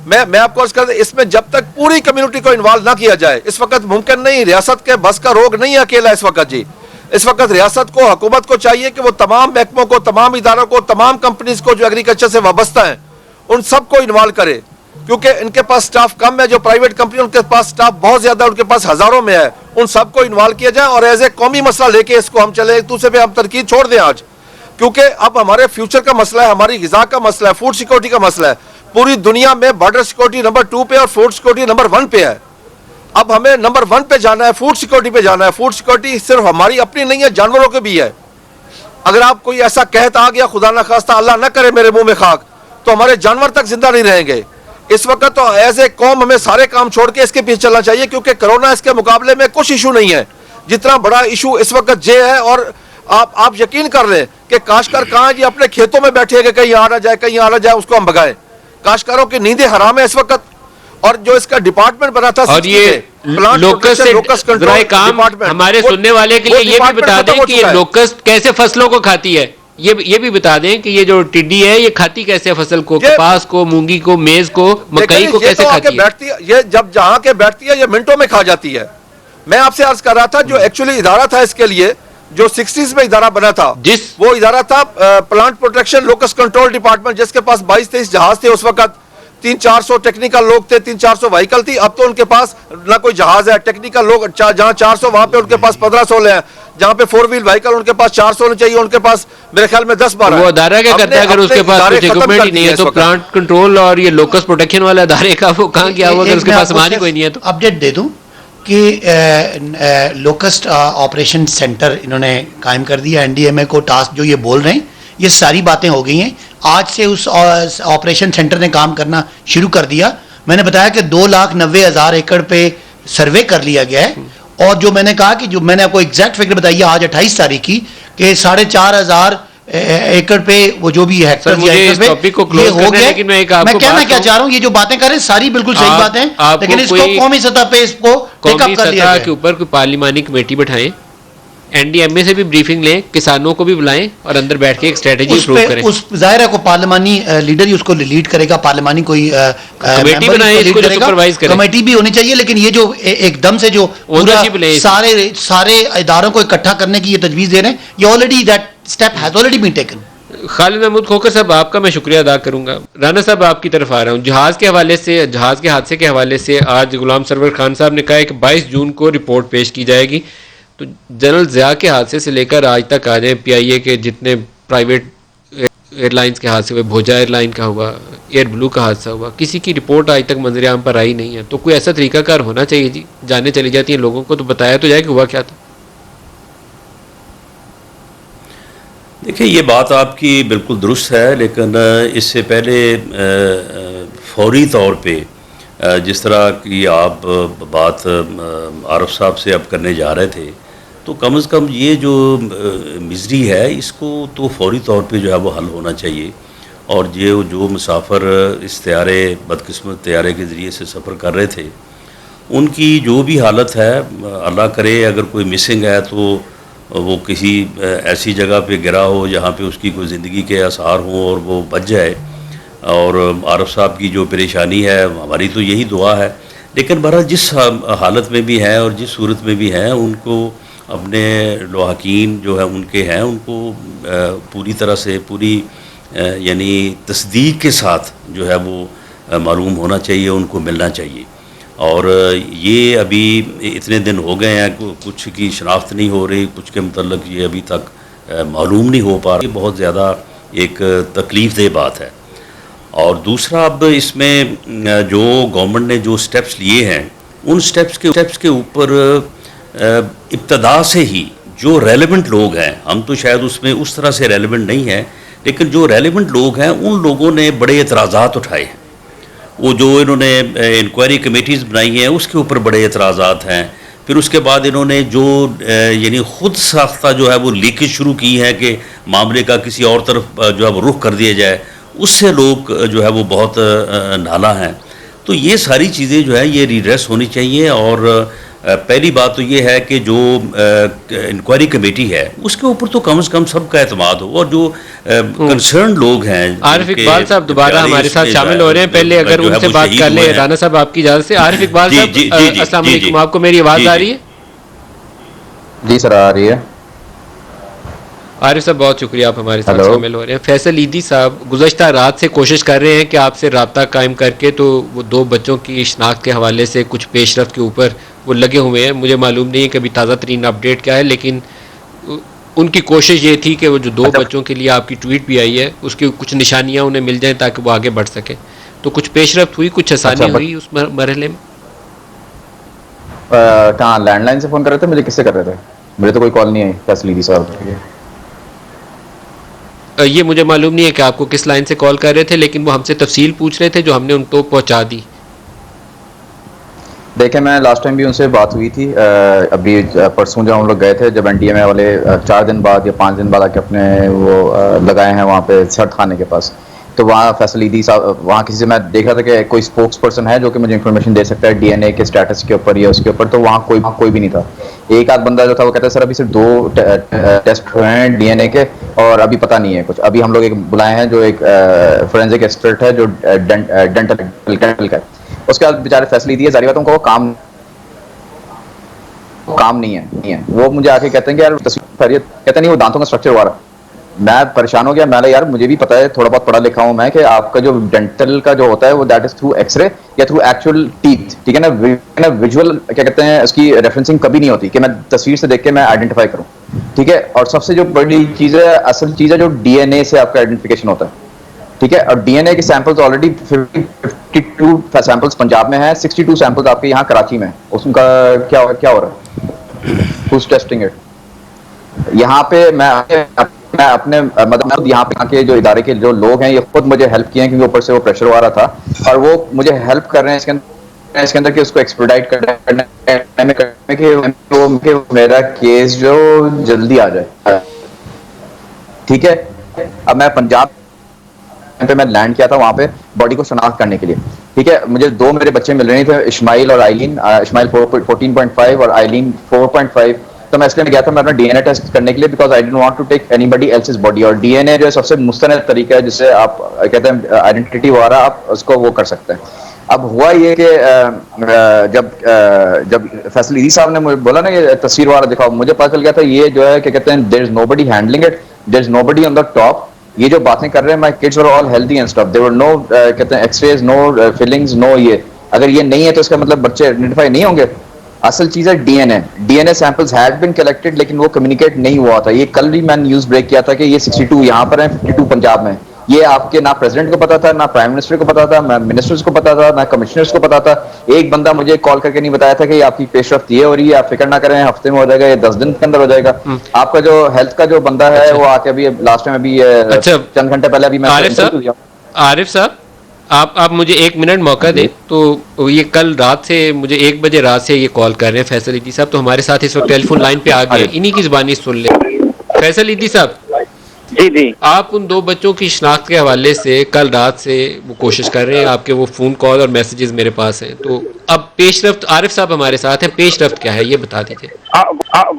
میں آپ کو عرض کرتا ہوں اس میں جب تک پوری کمیونٹی کو انوالو نہ کیا جائے اس وقت ممکن نہیں. ریاست کے بس کا روگ نہیں ہے اکیلا اس وقت جی. اس وقت ریاست کو, حکومت کو چاہیے کہ وہ تمام محکموں کو, تمام اداروں کو, تمام کمپنیز کو جو ایگریکلچر سے وابستہ ہیں ان سب کو انوالو کرے, کیونکہ ان کے پاس سٹاف کم ہے. جو پرائیویٹ کمپنی ان کے پاس سٹاف بہت زیادہ ہے, ان کے پاس ہزاروں میں ہے. ان سب کو انوالو کیا جائے اور ایز اے قومی مسئلہ لے کے اس کو ہم چلے. ایک دوسرے پہ ہم تنقید چھوڑ دیں آج, کیونکہ اب ہمارے فیوچر کا مسئلہ ہے, ہماری غذا کا مسئلہ ہے, فوڈ سیکورٹی کا مسئلہ ہے. پوری دنیا میں بارڈر سیکورٹی نمبر 2 پہ اور فوڈ سیکورٹی نمبر 1 پہ ہے. اب ہمیں نمبر 1 پہ جانا ہے, فوڈ سیکورٹی پہ جانا ہے. فوڈ سیکورٹی صرف ہماری اپنی نہیں ہے, جانوروں کے بھی ہے. اگر آپ کوئی ایسا قحط آ گیا, خدا نہ خواستہ, اللہ نہ کرے میرے منہ میں خاک, تو ہمارے جانور تک زندہ نہیں رہیں گے. اس وقت تو ایز اے قوم ہمیں سارے کام چھوڑ کے اس کے پیچھے چلنا چاہیے, کیونکہ کرونا اس کے مقابلے میں کچھ ایشو نہیں ہے جتنا بڑا ایشو اس وقت جے ہے. اور آپ یقین کر لیں کہ کاشتکار کہاں جی اپنے کھیتوں میں بیٹھے کہ کہیں آ نہ جائے, کہیں آ نہ جائے, اس کو ہم بھگائیں. کاشتکاروں کی نیندیں حرام ہے اس وقت. اور جو اس کا ڈپارٹمنٹ بنا تھا, اور یہ لوکس ذرائع کام ہمارے سننے والے کے لیے یہ بھی بتا دیں کہ یہ لوکس کیسے فصلوں کو کھاتی ہے. یہ بھی بتا دیں کہ یہ جو ٹڈی ہے یہ کھاتی کیسے فصل کو, کپاس کو, مونگی کو, میز کو, مکئی کو کیسے کھاتی ہے. یہ جب جہاں کے بیٹھتی ہے یہ منٹوں میں کھا جاتی ہے. میں آپ سے عرض کر رہا تھا جو ایکچولی ادارہ تھا اس کے لیے, جو 60s میں ادارہ بنا تھا, وہ ادارہ تھا plant protection locust control department, جس کے پاس 22-23 جہاز تھے اس وقت. 300-400 ٹیکنیکل لوگ تھے, 300-400 وہیکل تھی. اب تو ان کے پاس نہ کوئی جہاز ہے. ٹیکنیکل لوگ جہاں 400 وہاں پہ ان کے پاس 1500 ہیں. جہاں پہ 4 ویل وہیکل ان کے پاس 400 ہونے چاہیے, ان کے پاس میرے خیال میں 10-12. وہ ادارہ کیا کرتا ہے اگر اس کے پاس کچھ اکوپمنٹ ہی نہیں ہے؟ تو پلانٹ کنٹرول اور یہ لوکس پروٹیکشن والا ادارے کا وہ کہاں گیا ہوا اگر اس کے پاس سامان ہی کوئی نہیں ہے؟ تو اپڈیٹ دے دوں کہ لوکسٹ آپریشن سینٹر انہوں نے قائم کر دیا, این ڈی ایم اے کو ٹاسک جو یہ بول رہے ہیں یہ ساری باتیں ہو گئی ہیں. آج سے اس آپریشن سینٹر نے کام کرنا شروع کر دیا. میں نے بتایا کہ 2,90,000 ایکڑ پہ سروے کر لیا گیا ہے, اور جو میں نے کہا کہ جو میں نے آپ کو ایگزیکٹ فگر بتائی ہے آج 28 تاریخ کی کہ 4,500 ایکڑ پہ وہ جو بھی ہیکٹر یہ ہو گیا. میں کہنا کیا چاہ رہا ہوں, یہ جو باتیں کر رہے ہیں ساری بالکل صحیح باتیں, لیکن اس کو قومی سطح پہ اس کو قومی سطح کے اوپر کوئی پارلیمانی کمیٹی بٹھائیں, این ڈی ایم اے سے بھی بریفنگ لیں, کسانوں کو بھی بلائیں اور اندر بیٹھ کے ایک اسٹریٹجی اپروو کریں. اس ظاہر ہے کو پارلیمانی لیڈر ہی اس کو لیڈ کرے گا, پارلیمانی کوئی کمیٹی بنائے اس کو جو سپروائز کرے, کمیٹی بھی ہونی چاہیے. لیکن یہ جو ایک دم سے جو سارے اداروں کو اکٹھا کرنے کی یہ تجویز دے رہے ہیں, یہ already that step has already been taken. Khalid Mahmood Khokhar صاحب آپ کا میں شکریہ ادا کروں گا. رانا صاحب آپ کی طرف آ رہا ہوں. جہاز کے حوالے سے, جہاز کے حادثے کے حوالے سے آج غلام سرور خان صاحب نے کہا ہے کہ 22 جون کو رپورٹ پیش کی جائے گی. تو جنرل ضیاء کے حادثے سے لے کر آج تک آ جائیں پی آئی اے کے جتنے پرائیویٹ ایئر لائنس کے حادثے ہوئے, بھوجا ایئر لائن کا ہوا, ایئر بلو کا حادثہ ہوا, کسی کی رپورٹ آج تک منظر عام پر آئی نہیں ہے. تو کوئی ایسا طریقہ کار ہونا چاہیے جی, جانیں چلی جاتی ہیں لوگوں کو تو بتایا تو جائے کہ ہوا کیا تھا. دیکھیں یہ بات آپ کی بالکل درست ہے, لیکن اس سے پہلے فوری طور پہ جس طرح کی آپ بات عارف صاحب سے اب کرنے جا رہے تھے, تو کم از کم یہ جو مزری ہے اس کو تو فوری طور پہ جو ہے وہ حل ہونا چاہیے. اور جو مسافر اس طیارے, بدقسمت طیارے کے ذریعے سے سفر کر رہے تھے, ان کی جو بھی حالت ہے, اللہ کرے اگر کوئی مسنگ ہے تو وہ کسی ایسی جگہ پہ گرا ہو جہاں پہ اس کی کوئی زندگی کے آثار ہوں اور وہ بچ جائے. اور عارف صاحب کی جو پریشانی ہے, ہماری تو یہی دعا ہے. لیکن بہرحال جس حالت میں بھی ہیں اور جس صورت میں بھی ہیں, ان کو اپنے لواحقین جو ہے ان کے ہیں, ان کو پوری طرح سے پوری یعنی تصدیق کے ساتھ جو ہے وہ معلوم ہونا چاہیے, ان کو ملنا چاہیے. اور یہ ابھی اتنے دن ہو گئے ہیں, کچھ کی شناخت نہیں ہو رہی, کچھ کے متعلق یہ ابھی تک معلوم نہیں ہو پا رہا. یہ بہت زیادہ ایک تکلیف دہ بات ہے. اور دوسرا, اب اس میں جو گورنمنٹ نے جو سٹیپس لیے ہیں, ان سٹیپس کے اوپر ابتدا سے ہی جو ریلیونٹ لوگ ہیں, ہم تو شاید اس میں اس طرح سے ریلیونٹ نہیں ہیں, لیکن جو ریلیونٹ لوگ ہیں ان لوگوں نے بڑے اعتراضات اٹھائے ہیں. وہ جو انہوں نے انکوائری کمیٹیز بنائی ہیں اس کے اوپر بڑے اعتراضات ہیں. پھر اس کے بعد انہوں نے جو یعنی خود ساختہ جو ہے وہ لیکیج شروع کی ہے کہ معاملے کا کسی اور طرف جو ہے وہ رخ کر دیا جائے, اس سے لوگ جو ہے وہ بہت نالاں ہیں. تو یہ ساری چیزیں جو ہے یہ ریڈریس ہونی چاہیے. اور پہلی بات تو یہ ہے کہ جو انکوائری کمیٹی ہے اس کے اوپر تو کم از کم سب کا اعتماد ہو, اور جو کنسرن لوگ ہیں. عارف اقبال صاحب دوبارہ ہمارے ساتھ شامل ہو رہے ہیں, پہلے اگر ان سے بات کر لیں. رانا صاحب آپ کی اجازت سے. عارف اقبال صاحب السلام علیکم, آپ کو میری آواز آ رہی ہے؟ جی سر آ رہی ہے. عارف صاحب بہت شکریہ, آپ ہمارے ساتھ شامل ہو رہے ہیں. فیصل ایدھی صاحب گزشتہ رات سے کوشش کر رہے ہیں کہ آپ سے رابطہ قائم کر کے تو وہ 2 بچوں کی شناخت کے حوالے سے کچھ پیش رفت کے اوپر وہ لگے ہوئے ہیں. مجھے معلوم نہیں ہے کہ ابھی تازہ ترین اپڈیٹ کیا ہے, لیکن ان کی کوشش یہ تھی کہ وہ جو 2 بچوں کے لیے آپ کی ٹویٹ بھی آئی ہے اس کی کچھ نشانیاں انہیں مل جائیں تاکہ وہ آگے بڑھ سکیں. تو کچھ پیش رفت ہوئی, کچھ آسانی ہوئی اس مرحلے میں؟ کہاں لینڈ لائن سے فون کر رہے تھے, مجھے کس سے کر رہے تھے؟ مجھے تو کوئی کال نہیں آئی فیصل ایدھی صاحب. یہ مجھے معلوم نہیں ہے کہ آپ کو کس لائن سے کال کر رہے تھے, لیکن وہ ہم سے تفصیل پوچھ رہے تھے جو ہم نے ان کو پہنچا دی. دیکھیں میں لاسٹ ٹائم بھی ان سے بات ہوئی تھی, ابھی پرسوں جب ہم لوگ گئے تھے, جب این ڈی ایم اے والے 4 دن بعد یا 5 دن بعد آ کے اپنے وہ لگائے ہیں وہاں پہ سرد خانے کے پاس, تو وہاں فیصل ایدھی صاحب, وہاں کسی سے میں دیکھ رہا تھا کہ کوئی اسپوکس پرسن ہے جو کہ مجھے انفارمیشن دے سکتا ہے ڈی این اے کے اسٹیٹس کے اوپر یا اس کے اوپر, تو وہاں کوئی بھی نہیں تھا. ایک آدھ بندہ جو تھا وہ کہتا ہے سر ابھی صرف 2 ٹیسٹ ہوئے ہیں ڈی این اے کے اور ابھی پتہ نہیں ہے کچھ. ابھی ہم لوگ ایک بلائے ہیں جو ایک فورینزک ایکسپرٹ ہے جو ڈینٹل کا, اس کے بعد بیچارے فیصل ایدھی ہے, ظاہر بات ان کو وہ کام نہیں ہے. وہ مجھے آ کے کہتے ہیں کہ یار تصویر کہتے نہیں وہ دانتوں کا اسٹرکچر ہوا رہا. میں پریشان ہو گیا, میں نے یار مجھے بھی پتا ہے, تھوڑا بہت پڑھا لکھا ہوں میں, کہ آپ کا جو ڈینٹل کا جو ہوتا ہے وہ that is through X ray یا تھرو ایکچوئل ٹیتھ, ٹھیک ہے نا. ویژول کیا کہتے ہیں اس کی ریفرنسنگ کبھی نہیں ہوتی کہ میں تصویر سے دیکھ کے میں آئیڈینٹیفائی کروں, ٹھیک ہے. اور سب سے جو بڑی چیز ہے, اصل چیز ہے جو ڈی این اے سے آپ کا آئیڈینٹیفیکیشن ہوتا ہے, ٹھیک ہے. اور ڈی این اے کے سیمپلز آلریڈی 52 سیمپلز پنجاب میں ہیں, 62 سیمپلز آپ کے یہاں کراچی میں. اس کا کیا ہو رہا ہے؟ Who's testing it? یہاں پہ میں اپنے مطلب یہاں کے جو ادارے کے جو لوگ ہیں یہ خود مجھے ہیلپ کیے ہیں, کیونکہ اوپر سے وہ پریشر آ رہا تھا, اور وہ مجھے ہیلپ کر رہے ہیں اس کے اندر کہ اس کو ایکسپیڈائٹ کرنے کہ میرا کیس جو جلدی آ جائے. ٹھیک ہے. اب میں پنجاب پہ میں لینڈ کیا تھا وہاں پہ باڈی کو شناخت کرنے کے لیے. ٹھیک ہے. مجھے 2 میرے بچے مل رہے تھے, اسماعیل اور آئلین. اسماعیل 14.5 اور آئلین 4.5. تو میں اس لیے گیا تھا میں اپنا ڈی این اے ٹیسٹ کرنے کے لیے, because I don't want to take anybody else's body. اور ڈی این اے جو ہے سب سے مستند طریقہ ہے جس سے آپ کہتے ہیں آئیڈینٹی وغیرہ آپ اس کو وہ کر سکتے ہیں. اب ہوا یہ کہ جب فیصل عیدی صاحب نے مجھے بولا نا یہ تصویر والا دکھاؤ, مجھے پتا چل گیا تھا یہ جو ہے کہ کہتے ہیں there is nobody handling it, there is nobody on the top. یہ جو باتیں کر رہے ہیں, my kids were all healthy and stuff, there were no کہتے ہیں X rays, no feelings, no یہ. اگر یہ نہیں ہے تو اس کا مطلب بچے آئیڈینٹیفائی نہیں ہوں گے. اصل چیز ہے D N A. D N A samples had been collected, لیکن وہ کمیونیکیٹ نہیں ہوا تھا. یہ کل بھی میں نے نیوز بریک کیا تھا کہ یہ 62 یہاں پر ہیں, 52 پنجاب میں. یہ آپ کے نہ پریزیڈنٹ کو پتا تھا, نہ پرائم منسٹر کو پتا تھا, نہ منسٹرز کو پتا تھا, نہ کمشنرز کو پتا تھا. ایک بندہ مجھے کال کر کے نہیں بتایا تھا کہ آپ کی پیش رفت یہ ہو رہی ہے, آپ فکر نہ کریں, ہفتے میں ہو جائے گا, یہ 10 دن کے اندر ہو جائے گا. آپ کا جو ہیلتھ کا جو بندہ ہے وہ آ کے ابھی لاسٹ ٹائم ابھی چند گھنٹے پہلے ابھی میں عارف صاحب آپ مجھے 1 منٹ موقع دیں. تو یہ کل رات سے مجھے 1 بجے رات سے یہ کال کر رہے ہیں فیصل عیدی صاحب, تو ہمارے ساتھ اس وقت ٹیلی فون لائن پہ آ گئے, انہی کی زبانی سن لیں. فیصل عیدی صاحب, جی آپ ان 2 بچوں کی شناخت کے حوالے سے کل رات سے وہ کوشش کر رہے ہیں, آپ کے وہ فون کال اور میسیجز میرے پاس ہیں. تو اب پیش رفت, عارف صاحب ہمارے ساتھ ہیں, پیش رفت کیا ہے یہ بتا دیجیے.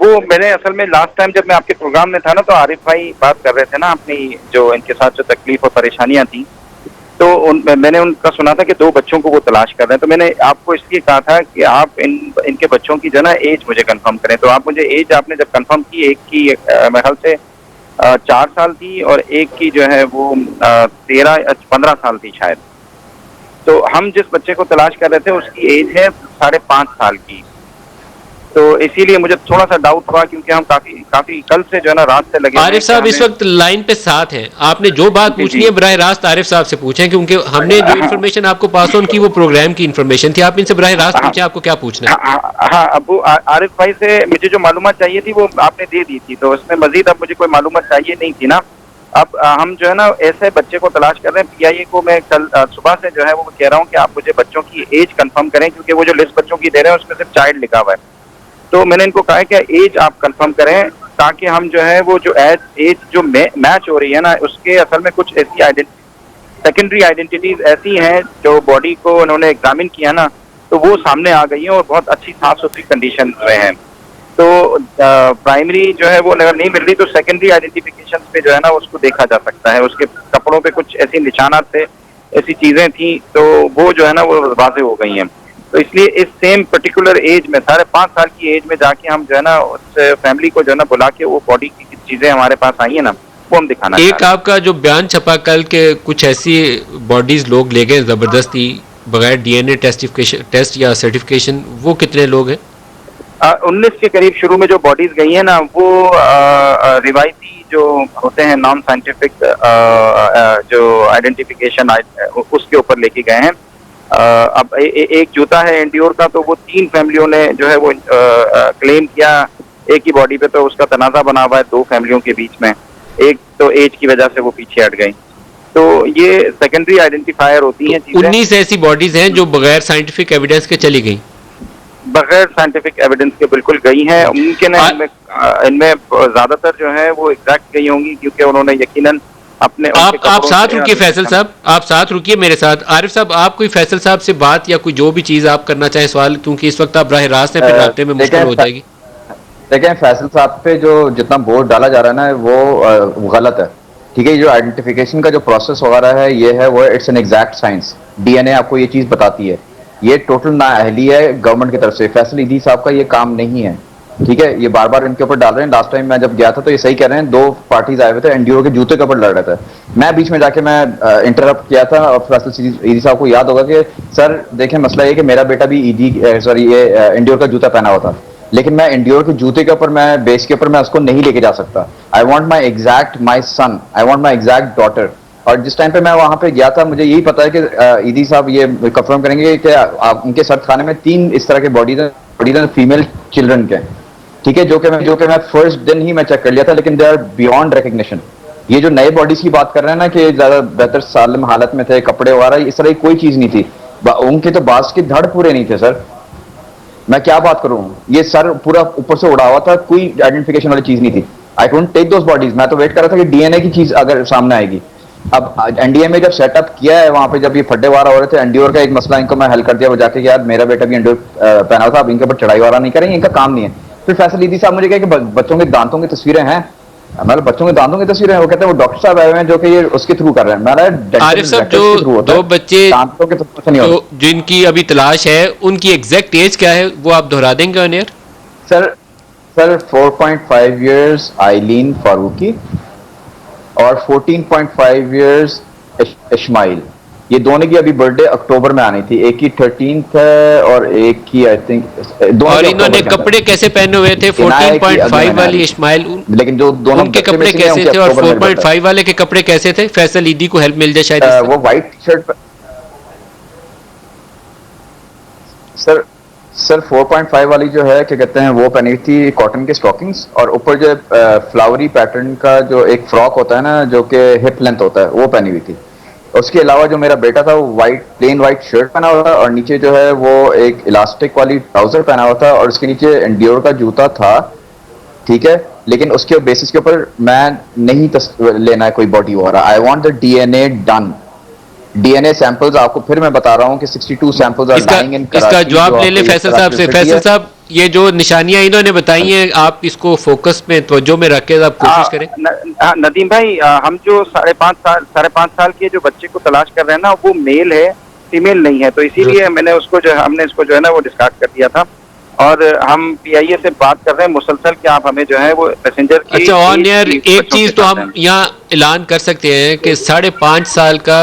وہ میں نے اصل میں لاسٹ ٹائم جب میں آپ کے پروگرام میں تھا نا, تو عارف بھائی بات کر رہے تھے نا اپنی جو ان کے ساتھ جو تکلیف اور پریشانیاں تھیں, تو میں نے ان کا سنا تھا کہ 2 بچوں کو وہ تلاش کر رہے ہیں. تو میں نے آپ کو اس لیے کہا تھا کہ آپ ان کے بچوں کی جو نا ایج مجھے کنفرم کریں. تو آپ مجھے ایج آپ نے جب کنفرم کی, ایک کی میرے خیال سے 4 سال تھی اور ایک کی جو ہے وہ 15 سال تھی شاید. تو ہم جس بچے کو تلاش کر رہے تھے اس کی ایج ہے 5.5 سال کی. تو اسی لیے مجھے تھوڑا سا ڈاؤٹ ہوا, کیونکہ ہم کافی کل سے جو ہے نا رات سے لگے. عارف صاحب اس وقت لائن پہ ساتھ ہیں, آپ نے جو بات پوچھنی ہے براہ راست عارف صاحب سے پوچھیں, کیونکہ ہم نے جو انفارمیشن آپ کو پاس آن کی وہ پروگرام کی انفارمیشن تھی. آپ ان سے براہ راست پوچھیں آپ کو کیا پوچھنا ہے. ہاں ابو عارف بھائی سے مجھے جو معلومات چاہیے تھی وہ آپ نے دے دی تھی, تو اس میں مزید اب مجھے کوئی معلومات چاہیے نہیں تھی نا. اب ہم جو ہے نا ایسے بچے کو تلاش کر رہے ہیں. پی آئی اے کو میں کل صبح سے جو ہے وہ کہہ رہا ہوں کہ آپ مجھے بچوں کی ایج کنفرم کریں, کیونکہ وہ جو لسٹ بچوں کی دے رہے ہیں اس میں صرف چائلڈ لکھا ہوا ہے. تو میں نے ان کو کہا کہ ایج آپ کنفرم کریں, تاکہ ہم جو ہے وہ جو ایج جو میچ ہو رہی ہے نا, اس کے اصل میں کچھ ایسی سیکنڈری آئیڈینٹیز ایسی ہیں جو باڈی کو انہوں نے ایگزامن کیا نا, تو وہ سامنے آ گئی ہیں اور بہت اچھی صاف ستھری کنڈیشن میں ہیں. تو پرائمری جو ہے وہ اگر نہیں مل رہی تو سیکنڈری آئیڈینٹیفیکیشن پہ جو ہے نا اس کو دیکھا جا سکتا ہے. اس کے کپڑوں پہ کچھ ایسی نشانات تھے, ایسی چیزیں تھیں, تو وہ جو ہے نا وہ واضح ہو گئی ہیں. تو اس لیے اس سیم پرٹیکولر ایج میں 5.5 سال کی ایج میں جا کے ہم جو ہے نا اس فیملی کو جو ہے نا بلا کے وہ باڈی کی چیزیں ہمارے پاس آئی ہیں نا وہ ہم دکھانا. ایک آپ کا جو بیان چھپا کل کے کچھ ایسی باڈیز لوگ لے گئے زبردستی بغیر ڈی این اے ٹیسٹ یا سرٹیفکیشن, وہ کتنے لوگ ہیں؟ 19 کے قریب شروع میں جو باڈیز گئی ہیں نا وہ روایتی جو ہوتے ہیں نان سائنٹیفک جو آئیڈینٹیفیکیشن اس کے اوپر لے کے گئے ہیں. اب ایک جوتا ہے انڈیور کا, تو وہ 3 فیملیوں نے جو ہے وہ کلیم کیا ایک ہی باڈی پہ, تو اس کا تنازع بنا ہوا ہے 2 فیملیوں کے بیچ میں. ایک تو ایج کی وجہ سے وہ پیچھے ہٹ گئی. تو یہ سیکنڈری آئیڈینٹیفائر ہوتی ہیں چیزیں. 19 ایسی باڈیز ہیں جو بغیر سائنٹیفک ایویڈنس کے چلی گئیں, بغیر سائنٹیفک ایویڈنس کے بالکل گئی ہیں. ممکن ہے ان میں زیادہ تر جو ہے وہ ایگزیکٹ گئی ہوں گی, کیونکہ انہوں نے یقیناً اپنے آپ ساتھ رکیے فیصل صاحب, آپ ساتھ رکیے میرے ساتھ. عارف صاحب آپ کوئی فیصل صاحب سے بات یا کوئی جو بھی چیز آپ کرنا چاہیں سوال, کیونکہ اس وقت آپ براہ راست ہیں, پھر رابطے میں مشکل ہو جائے گی. دیکھیں فیصل صاحب پہ جو جتنا بورڈ ڈالا جا رہا ہے نا وہ غلط ہے. ٹھیک ہے, جو آئیڈینٹیفیکیشن کا جو پروسیس وغیرہ ہے یہ ہے وہ it's an exact science. D N A آپ کو یہ چیز بتاتی ہے. یہ ٹوٹل نااہلی ہے گورنمنٹ کی طرف سے. فیصل عیدی صاحب کا یہ کام نہیں ہے. ٹھیک ہے, یہ بار بار ان کے اوپر ڈال رہے ہیں. لاسٹ ٹائم میں جب گیا تھا تو یہ صحیح کہہ رہے ہیں, 2 پارٹیز آئے ہوئے تھے, انڈیورو کے جوتے کے اوپر لڑ رہے تھے. میں بیچ میں جا کے میں انٹرپٹ کیا تھا, اور فیصل عیدی صاحب کو یاد ہوگا کہ سر دیکھیں مسئلہ یہ کہ میرا بیٹا بھی یہ انڈیور کا جوتا پہنا ہوا تھا, لیکن میں انڈیور کے جوتے کے اوپر میں بیس کے اوپر میں اس کو نہیں لے کے جا سکتا. I want my exact my son, I want my exact daughter. اور جس ٹائم پہ میں وہاں پہ گیا تھا مجھے یہی پتا ہے کہ ایدی صاحب یہ کنفرم کریں گے کہ آپ ان کے سرد خانے میں 3 اس طرح کے باڈیز ہیں فیمیل چلڈرن کے, ٹھیک ہے, جو کہ میں فرسٹ دن ہی میں چیک کر لیا تھا, لیکن دے آر بیونڈ ریکگنیشن. یہ جو نئے باڈیز کی بات کر رہے ہیں نا کہ زیادہ بہتر سالم حالت میں تھے, کپڑے وغیرہ اس طرح کی کوئی چیز نہیں تھی, ان کے تو باز کے دھڑ پورے نہیں تھے سر. میں کیا بات کروں, یہ سر پورا اوپر سے اڑا ہوا تھا, کوئی آئیڈینٹیفیکیشن والی چیز نہیں تھی. آئی کونٹ ٹیک دوز باڈیز. میں تو ویٹ کر رہا تھا کہ ڈی این اے کی چیز اگر سامنے آئے گی. اب این ڈی اے میں جب سیٹ اپ کیا ہے وہاں پہ, جب یہ پھڈے وارا ہو رہے تھے انڈیور کا ایک مسئلہ ان کو میں حل کر دیا, وہ جا کے یار میرا بیٹا بھی انڈیور پہنا ہوا تھا, اب ان کے اوپر چڑھائی وارا نہیں کریں گے, ان کا کام نہیں ہے. پھر فیصل ایدی صاحب مجھے کہا کہ بچوں کے دانتوں کی تصویریں ہیں. مطلب بچوں کے دانتوں کی تصویریں ہیں, وہ کہتے ہیں وہ ڈاکٹر صاحب آئے ہوئے ہیں جو کہ یہ اس کے تھرو کر رہے ہیں. میں عارف صاحب جو 2 بچے جن کی ابھی تلاش ہے ان کی ایگزیکٹ ایج کیا ہے وہ آپ دہرا دیں گے آن ایئر؟ سر 4.5 ایئرس آئلین فاروقی اور 14.5 ایئرس اسماعیل. یہ دونوں کی ابھی برتھ ڈے اکتوبر میں آنی تھی, ایک کی 13th ہے اور ایک کی آئی تھنک. اور انہوں نے کپڑے کیسے پہنے ہوئے تھے؟ 14.5 والی اسماعیل, لیکن جو دونوں ان کے کپڑے کیسے تھے اور 4.5 والے کے کپڑے کیسے تھے؟ فیصل ایدی کو ہیلپ مل جائے شاید. وہ وائٹ شرٹ سر 4.5 والی جو ہے کیا کہتے ہیں وہ پہنی تھی کاٹن کے اسٹاکنگس, اور اوپر جو فلاوری پیٹرن کا جو ایک فراک ہوتا ہے نا جو کہ ہپ لینتھ ہوتا ہے وہ پہنی ہوئی تھی. اس کے علاوہ جو میرا بیٹا تھا وہ پلین وائٹ شرٹ پہنا ہوا تھا, اور نیچے جو ہے وہ ایک الاسٹک والی ٹراؤزر پہنا ہوا تھا, اور اس کے نیچے انڈیور کا جوتا تھا, ٹھیک ہے. لیکن اس کے بیسس کے اوپر میں نہیں لینا ہے کوئی باڈی وغیرہ. I want the D N A done. D N A samples آپ کو پھر میں بتا رہا ہوں کہ 62 samples are lying in Karachi. اس کا جواب لے لیں فیصل صاحب سے. فیصل صاحب یہ جو نشانیاں انہوں نے بتائی ہیں آپ اس کو فوکس میں توجہ میں رکھ کے آپ کوشش کریں. ندیم بھائی, ہم جو 5.5 سال کے جو بچے کو تلاش کر رہے ہیں نا وہ میل ہے, فیمیل نہیں ہے, تو اسی لیے میں نے اس کو ہم نے اس کو جو ہے نا وہ ڈسکارڈ کر دیا تھا. اور ہم پی آئی اے سے بات کر رہے ہیں مسلسل کہ آپ ہمیں جو ہے وہ پیسنجر کی. اچھا آن ایئر ایک چیز تو ہم یہاں اعلان کر سکتے ہیں کہ 5.5 سال کا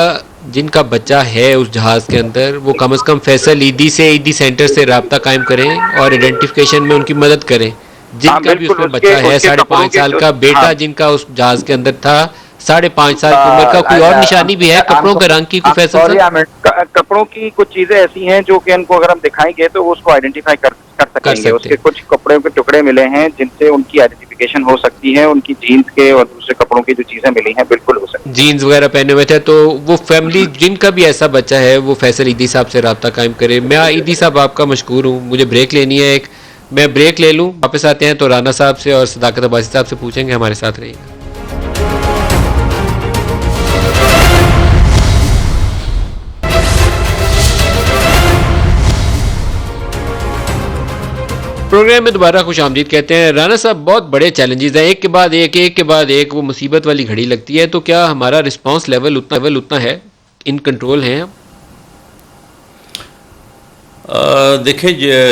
جن کا بچہ ہے اس جہاز کے اندر وہ کم از کم فیصل ایدی سے, ایدی سینٹر سے رابطہ قائم کریں اور آئیڈینٹیفیکیشن میں ان کی مدد کریں. جن کا بھی اس میں بچہ ہے 5.5 سال کا بیٹا جن کا اس جہاز کے اندر تھا, 5.5 سال کی عمر کا, کوئی اور نشانی بھی ہے کپڑوں کے رنگ کی؟ کوئی فیصل صاحب کپڑوں کی کچھ چیزیں ایسی ہیں جو کہ ان کو اگر ہم دکھائیں گے تو وہ اس کو آئیڈینٹیفائی کر سکیں گے. اس کے کچھ کپڑوں کے ٹکڑے ملے ہیں جن سے ان کی آئیڈینٹیفیکیشن ہو سکتی ہے, ان کی جینز کے اور دوسرے کپڑوں کی جو چیزیں ملی ہیں بالکل ہو سکتی ہیں. جینز وغیرہ پہنے ہوئے تھے, تو وہ فیملی جن کا بھی ایسا بچہ ہے وہ فیصل ایدی صاحب سے رابطہ قائم کرے. میں ایدی صاحب آپ کا مشکور ہوں, مجھے بریک لینی ہے ایک, میں بریک لے لوں, واپس آتے ہیں تو رانا صاحب سے اور صداقت عباسی صاحب سے پوچھیں گے. ہمارے ساتھ رہیے گا. پروگرام میں دوبارہ خوش آمدید کہتے ہیں. رانا صاحب بہت بڑے چیلنجز ہیں, ایک کے بعد ایک وہ مصیبت والی گھڑی لگتی ہے, تو کیا ہمارا رسپانس لیول اتنا ہے, ان کنٹرول ہیں ہم؟ دیکھیں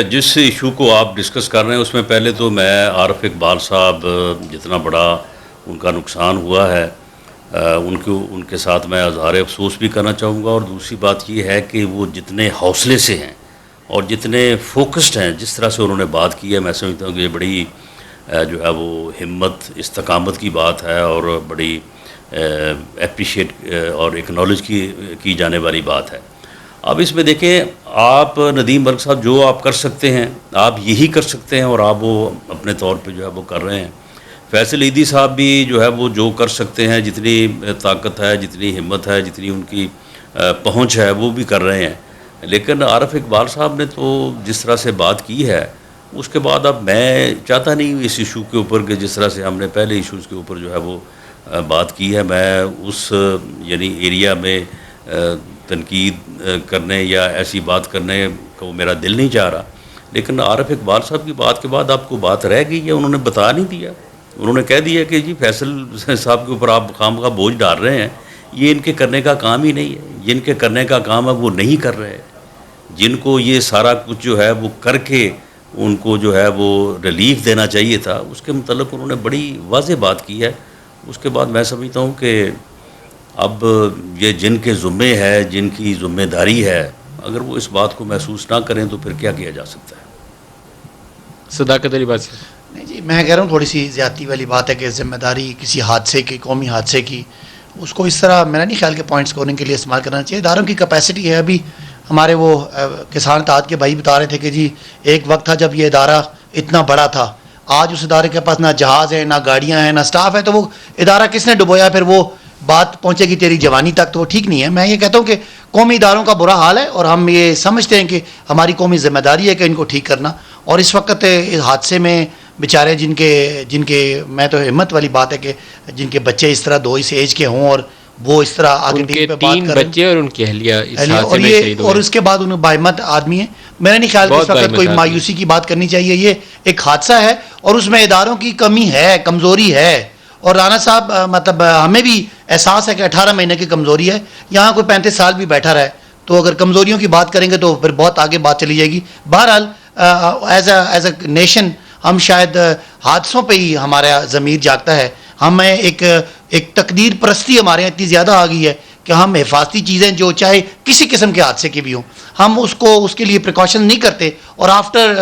جس ایشو کو آپ ڈسکس کر رہے ہیں اس میں پہلے تو میں عارف اقبال صاحب جتنا بڑا ان کا نقصان ہوا ہے ان کے ساتھ میں اظہار افسوس بھی کرنا چاہوں گا, اور دوسری بات یہ ہے کہ وہ جتنے حوصلے سے ہیں اور جتنے فوکسڈ ہیں, جس طرح سے انہوں نے بات کی ہے, میں سمجھتا ہوں کہ یہ بڑی جو ہے وہ ہمت استقامت کی بات ہے اور بڑی اپریشیٹ اور ایکنالج کی جانے والی بات ہے. اب اس میں دیکھیں آپ ندیم برق صاحب جو آپ کر سکتے ہیں آپ یہی کر سکتے ہیں, اور آپ وہ اپنے طور پہ جو ہے وہ کر رہے ہیں. فیصل ایدی صاحب بھی جو ہے وہ جو کر سکتے ہیں, جتنی طاقت ہے, جتنی ہمت ہے, جتنی ان کی پہنچ ہے وہ بھی کر رہے ہیں. لیکن عارف اقبال صاحب نے تو جس طرح سے بات کی ہے اس کے بعد اب میں چاہتا نہیں اس ایشو کے اوپر کہ جس طرح سے ہم نے پہلے ایشوز کے اوپر جو ہے وہ بات کی ہے, میں اس یعنی ایریا میں تنقید کرنے یا ایسی بات کرنے کو میرا دل نہیں چاہ رہا. لیکن عارف اقبال صاحب کی بات کے بعد آپ کو بات رہ گئی ہے, انہوں نے بتا نہیں دیا. انہوں نے کہہ دیا کہ جی فیصل صاحب کے اوپر آپ خام کا بوجھ ڈال رہے ہیں, یہ ان کے کرنے کا کام ہی نہیں ہے. جن کے کرنے کا کام ہے وہ نہیں کر رہے, جن کو یہ سارا کچھ جو ہے وہ کر کے ان کو جو ہے وہ ریلیف دینا چاہیے تھا, اس کے متعلق انہوں نے بڑی واضح بات کی ہے. اس کے بعد میں سمجھتا ہوں کہ اب یہ جن کے ذمے ہے, جن کی ذمہ داری ہے, اگر وہ اس بات کو محسوس نہ کریں تو پھر کیا کیا جا سکتا ہے. صداقت علی بات سے نہیں جی, میں کہہ رہا ہوں تھوڑی سی زیادتی والی بات ہے کہ ذمہ داری کسی حادثے کی, قومی حادثے کی, اس کو اس طرح میرا نہیں خیال کہ پوائنٹ اسکورنگ کے لیے استعمال کرنا چاہیے. اداروں کی کیپیسٹی ہے. ابھی ہمارے وہ کسان اتحاد کے بھائی بتا رہے تھے کہ جی ایک وقت تھا جب یہ ادارہ اتنا بڑا تھا, آج اس ادارے کے پاس نہ جہاز ہے, نہ گاڑیاں ہیں, نہ سٹاف ہے, تو وہ ادارہ کس نے ڈبویا؟ پھر وہ بات پہنچے گی تیری جوانی تک, تو وہ ٹھیک نہیں ہے. میں یہ کہتا ہوں کہ قومی اداروں کا برا حال ہے, اور ہم یہ سمجھتے ہیں کہ ہماری قومی ذمہ داری ہے کہ ان کو ٹھیک کرنا. اور اس وقت اس حادثے میں بیچارے جن کے میں تو ہمت والی بات ہے کہ جن کے بچے اس طرح 2 اس ایج کے ہوں اور وہ اس طرح آگے ان کے ٹیم پہ بات 3 کریں, بچے اور ان کی اہلیہ اس حادثے میں شہید اور ہوئے. اس کے بعد انہیں باہمت آدمی ہیں. میرا نہیں خیال کہ اس وقت کوئی مایوسی کی بات کرنی چاہیے. یہ ایک حادثہ ہے اور اس میں اداروں کی کمی ہے, کمزوری ہے. اور رانا صاحب مطلب ہمیں بھی احساس ہے کہ 18 مہینے کی کمزوری ہے. یہاں کوئی 35 سال بھی بیٹھا رہے تو اگر کمزوریوں کی بات کریں گے تو پھر بہت آگے بات چلی جائے گی. بہرحال ایز اے نیشن ہم شاید حادثوں پہ ہی ہمارا ضمیر جاگتا ہے. ہمیں ایک تقدیر پرستی ہمارے یہاں اتنی زیادہ آ گئی ہے کہ ہم حفاظتی چیزیں جو چاہے کسی قسم کے حادثے کی بھی ہوں, ہم اس کے لیے پریکاشن نہیں کرتے, اور آفٹر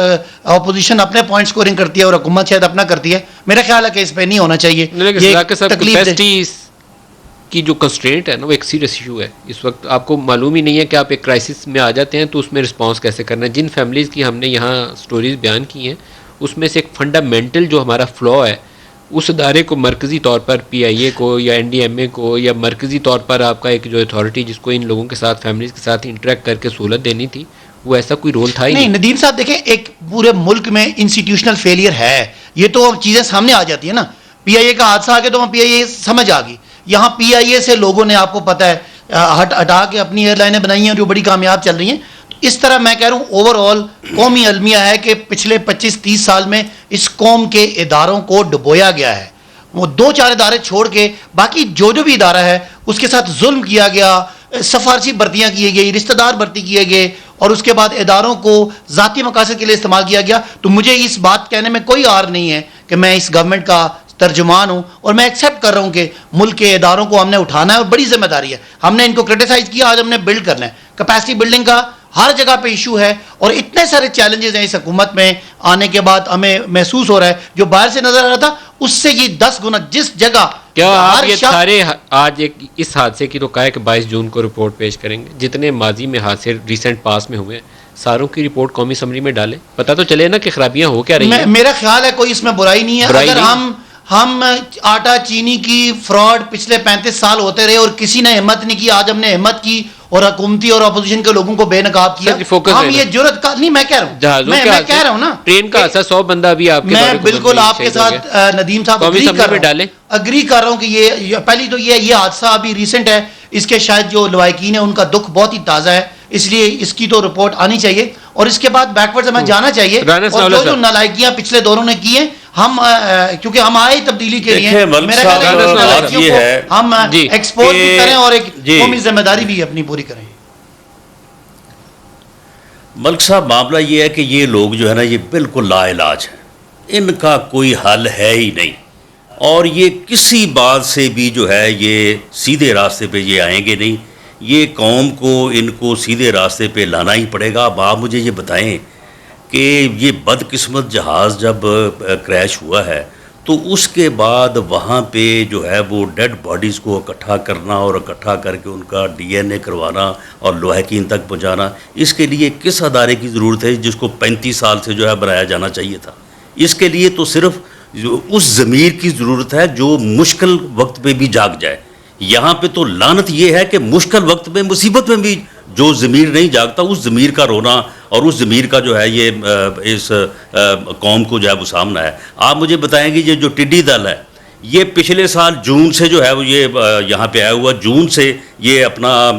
اپوزیشن اپنے پوائنٹ سکورنگ کرتی ہے اور حکومت شاید اپنا کرتی ہے. میرا خیال ہے کہ اس پہ نہیں ہونا چاہیے. کی جو کنسٹرینٹ ہے نا وہ ایک سیریس ایشو ہے. اس وقت آپ کو معلوم ہی نہیں ہے کہ آپ ایک کرائسس میں آ جاتے ہیں تو اس میں رسپانس کیسے کرنا ہے. جن فیملیز کی ہم نے یہاں سٹوریز بیان کی ہیں اس میں سے ایک فنڈامنٹل جو ہمارا فلو ہے, اس ادارے کو مرکزی طور پر پی آئی اے کو یا این ڈی ایم اے کو یا مرکزی طور پر آپ کا ایک جو اتھارٹی جس کو ان لوگوں کے ساتھ فیملیز کے ساتھ انٹریکٹ کر کے سہولت دینی تھی, وہ ایسا کوئی رول تھا ہی نہیں. ندیم صاحب دیکھیں, ایک پورے ملک میں انسٹیٹیوشنل فیلئر ہے, یہ تو چیزیں سامنے آ جاتی ہیں نا. پی آئی اے کا حادثہ آ گیا تو وہاں پی آئی اے سمجھ آ گئی. یہاں پی آئی اے سے لوگوں نے, آپ کو پتہ ہے, ہٹا کے اپنی ایئر لائنیں بنائی ہیں جو بڑی کامیاب چل رہی ہیں. اس طرح میں کہہ رہا ہوں اوور آل قومی المیہ ہے کہ پچھلے 25-30 سال میں اس قوم کے اداروں کو ڈبویا گیا ہے. وہ 2-4 ادارے چھوڑ کے باقی جو بھی ادارہ ہے اس کے ساتھ ظلم کیا گیا, سفارشی بھرتیاں کی گئی, رشتہ دار بھرتی کیے گئے, اور اس کے بعد اداروں کو ذاتی مقاصد کے لیے استعمال کیا گیا. تو مجھے اس بات کہنے میں کوئی عار نہیں ہے کہ میں اس گورنمنٹ کا ترجمان ہوں, اور میں ایکسیپٹ کر رہا ہوں کہ ملک کے اداروں کو ہم نے اٹھانا ہے اور بڑی ذمہ داری ہے. ہم نے ان کو کرٹیسائز کیا, آج ہم نے بلڈ کرنا ہے. کیپیسٹی بلڈنگ کا ہر جگہ پہ ایشو ہے, اور اتنے سارے چیلنجز ہیں اس حکومت میں آنے کے بعد ہمیں محسوس ہو رہا ہے. جو باہر سے نظر آ رہا تھا اس سے یہ 10 گنا جس جگہ. کیا آپ یہ سارے آج اس حادثے کی تو کہا ہے کہ 22 جون کو رپورٹ پیش کریں گے, جتنے ماضی میں حادثے ریسنٹ پاس میں ہوئے ساروں کی رپورٹ قومی اسمبلی میں ڈالیں, پتہ تو چلے نا کہ خرابیاں ہو کیا رہی ہیں. میرا خیال ہے کوئی اس میں برائی نہیں ہے. اگر ہم آٹا چینی کی فراڈ پچھلے 35 سال ہوتے رہے اور کسی نے ہمت نہیں کی, آج ہم نے ہمت کی اور حکومتی اور اپوزیشن کے لوگوں کو بے نقاب کیا. ہم یہ جرأت کا نہیں, میں کہہ رہا ہوں, میں کہہ رہا ہوں نا, ٹرین کا حادثہ 100 بندہ بھی آپ کے میں بالکل آپ کے ساتھ ندیم صاحب اگری کر رہا ہوں کہ یہ پہلی تو یہ حادثہ ابھی ریسنٹ ہے, اس کے شاید جو لوائقین ہیں ان کا دکھ بہت ہی تازہ ہے, اس لیے اس کی تو رپورٹ آنی چاہیے, اور اس کے بعد بیکورڈ ہمیں جانا چاہیے. اور جو نالائکیاں پچھلے دوروں نے کی ہیں, ہم کیونکہ ہم آئے تبدیلی کے لیے, میرا خیال ہے ہم ایکسپورٹ بھی کریں اور ایک قومی ذمہ داری بھی اپنی پوری کریں. ملک صاحب معاملہ یہ ہے کہ یہ لوگ جو ہے نا یہ بالکل لا علاج ہیں, ان کا کوئی حل ہے ہی نہیں, اور یہ کسی بات سے بھی جو ہے یہ سیدھے راستے پہ یہ آئیں گے نہیں. یہ قوم کو ان کو سیدھے راستے پہ لانا ہی پڑے گا. اب آپ مجھے یہ بتائیں کہ یہ بدقسمت جہاز جب کریش ہوا ہے تو اس کے بعد وہاں پہ جو ہے وہ ڈیڈ باڈیز کو اکٹھا کرنا اور اکٹھا کر کے ان کا ڈی این اے کروانا اور لواحقین تک پہنچانا, اس کے لیے کس ادارے کی ضرورت ہے جس کو 35 سال سے جو ہے بنایا جانا چاہیے تھا؟ اس کے لیے تو صرف اس ضمیر کی ضرورت ہے جو مشکل وقت پہ بھی جاگ جائے. یہاں پہ تو لعنت یہ ہے کہ مشکل وقت میں مصیبت میں بھی جو ضمیر نہیں جاگتا, اس ضمیر کا رونا اور اس ضمیر کا جو ہے یہ اس قوم کو جو ہے وہ سامنا ہے. آپ مجھے بتائیں گے یہ جو ٹڈی دل ہے یہ پچھلے سال جون سے جو ہے وہ یہ یہاں پہ آیا ہوا, جون سے یہ اپنا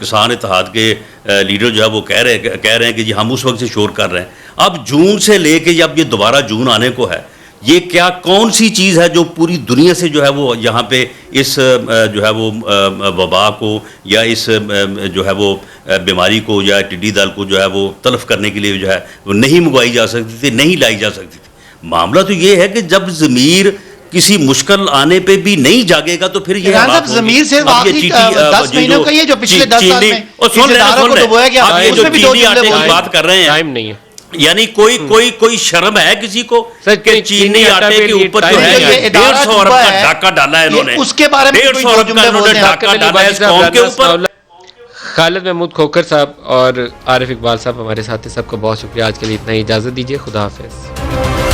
کسان اتحاد کے لیڈر جو ہے وہ کہہ رہے ہیں کہ جی ہم اس وقت سے شور کر رہے ہیں. اب جون سے لے کے جب یہ دوبارہ جون آنے کو ہے, یہ کیا کون سی چیز ہے جو پوری دنیا سے جو ہے وہ یہاں پہ اس جو ہے وہ وبا کو یا اس جو ہے وہ بیماری کو یا ٹڈی دل کو جو ہے وہ تلف کرنے کے لیے جو ہے وہ نہیں منگوائی جا سکتی تھی, نہیں لائی جا سکتی تھی. معاملہ تو یہ ہے کہ جب ضمیر کسی مشکل آنے پہ بھی نہیں جاگے گا تو پھر یہ ضمیر سے 10 مہینوں کا یہ جو پچھلے 10 سال میں اس اداروں کو ڈبویا گیا, اس میں بھی 2 بات کر رہے ہیں, ٹائم نہیں ہے. یعنی کوئی شرم ہے کسی کو سر، کہ چینی آٹے کے اوپر جو ہے یہ ادارہ 150 ارب چھپا کا ہے، ڈھاکہ ڈالا ہے انہوں نے، اس کے بارے میں کوئی 150 دو ارب کا جملے انہوں نے بولتے ہیں۔ ڈھاکہ ڈالا ہے اس قوم کے اوپر۔ خالد محمود کھوکھر صاحب اور عارف اقبال صاحب ہمارے ساتھ ہیں، سب کا بہت شکریہ۔ آج کے لیے اتنا ہی، اجازت دیجیے، خدا حافظ۔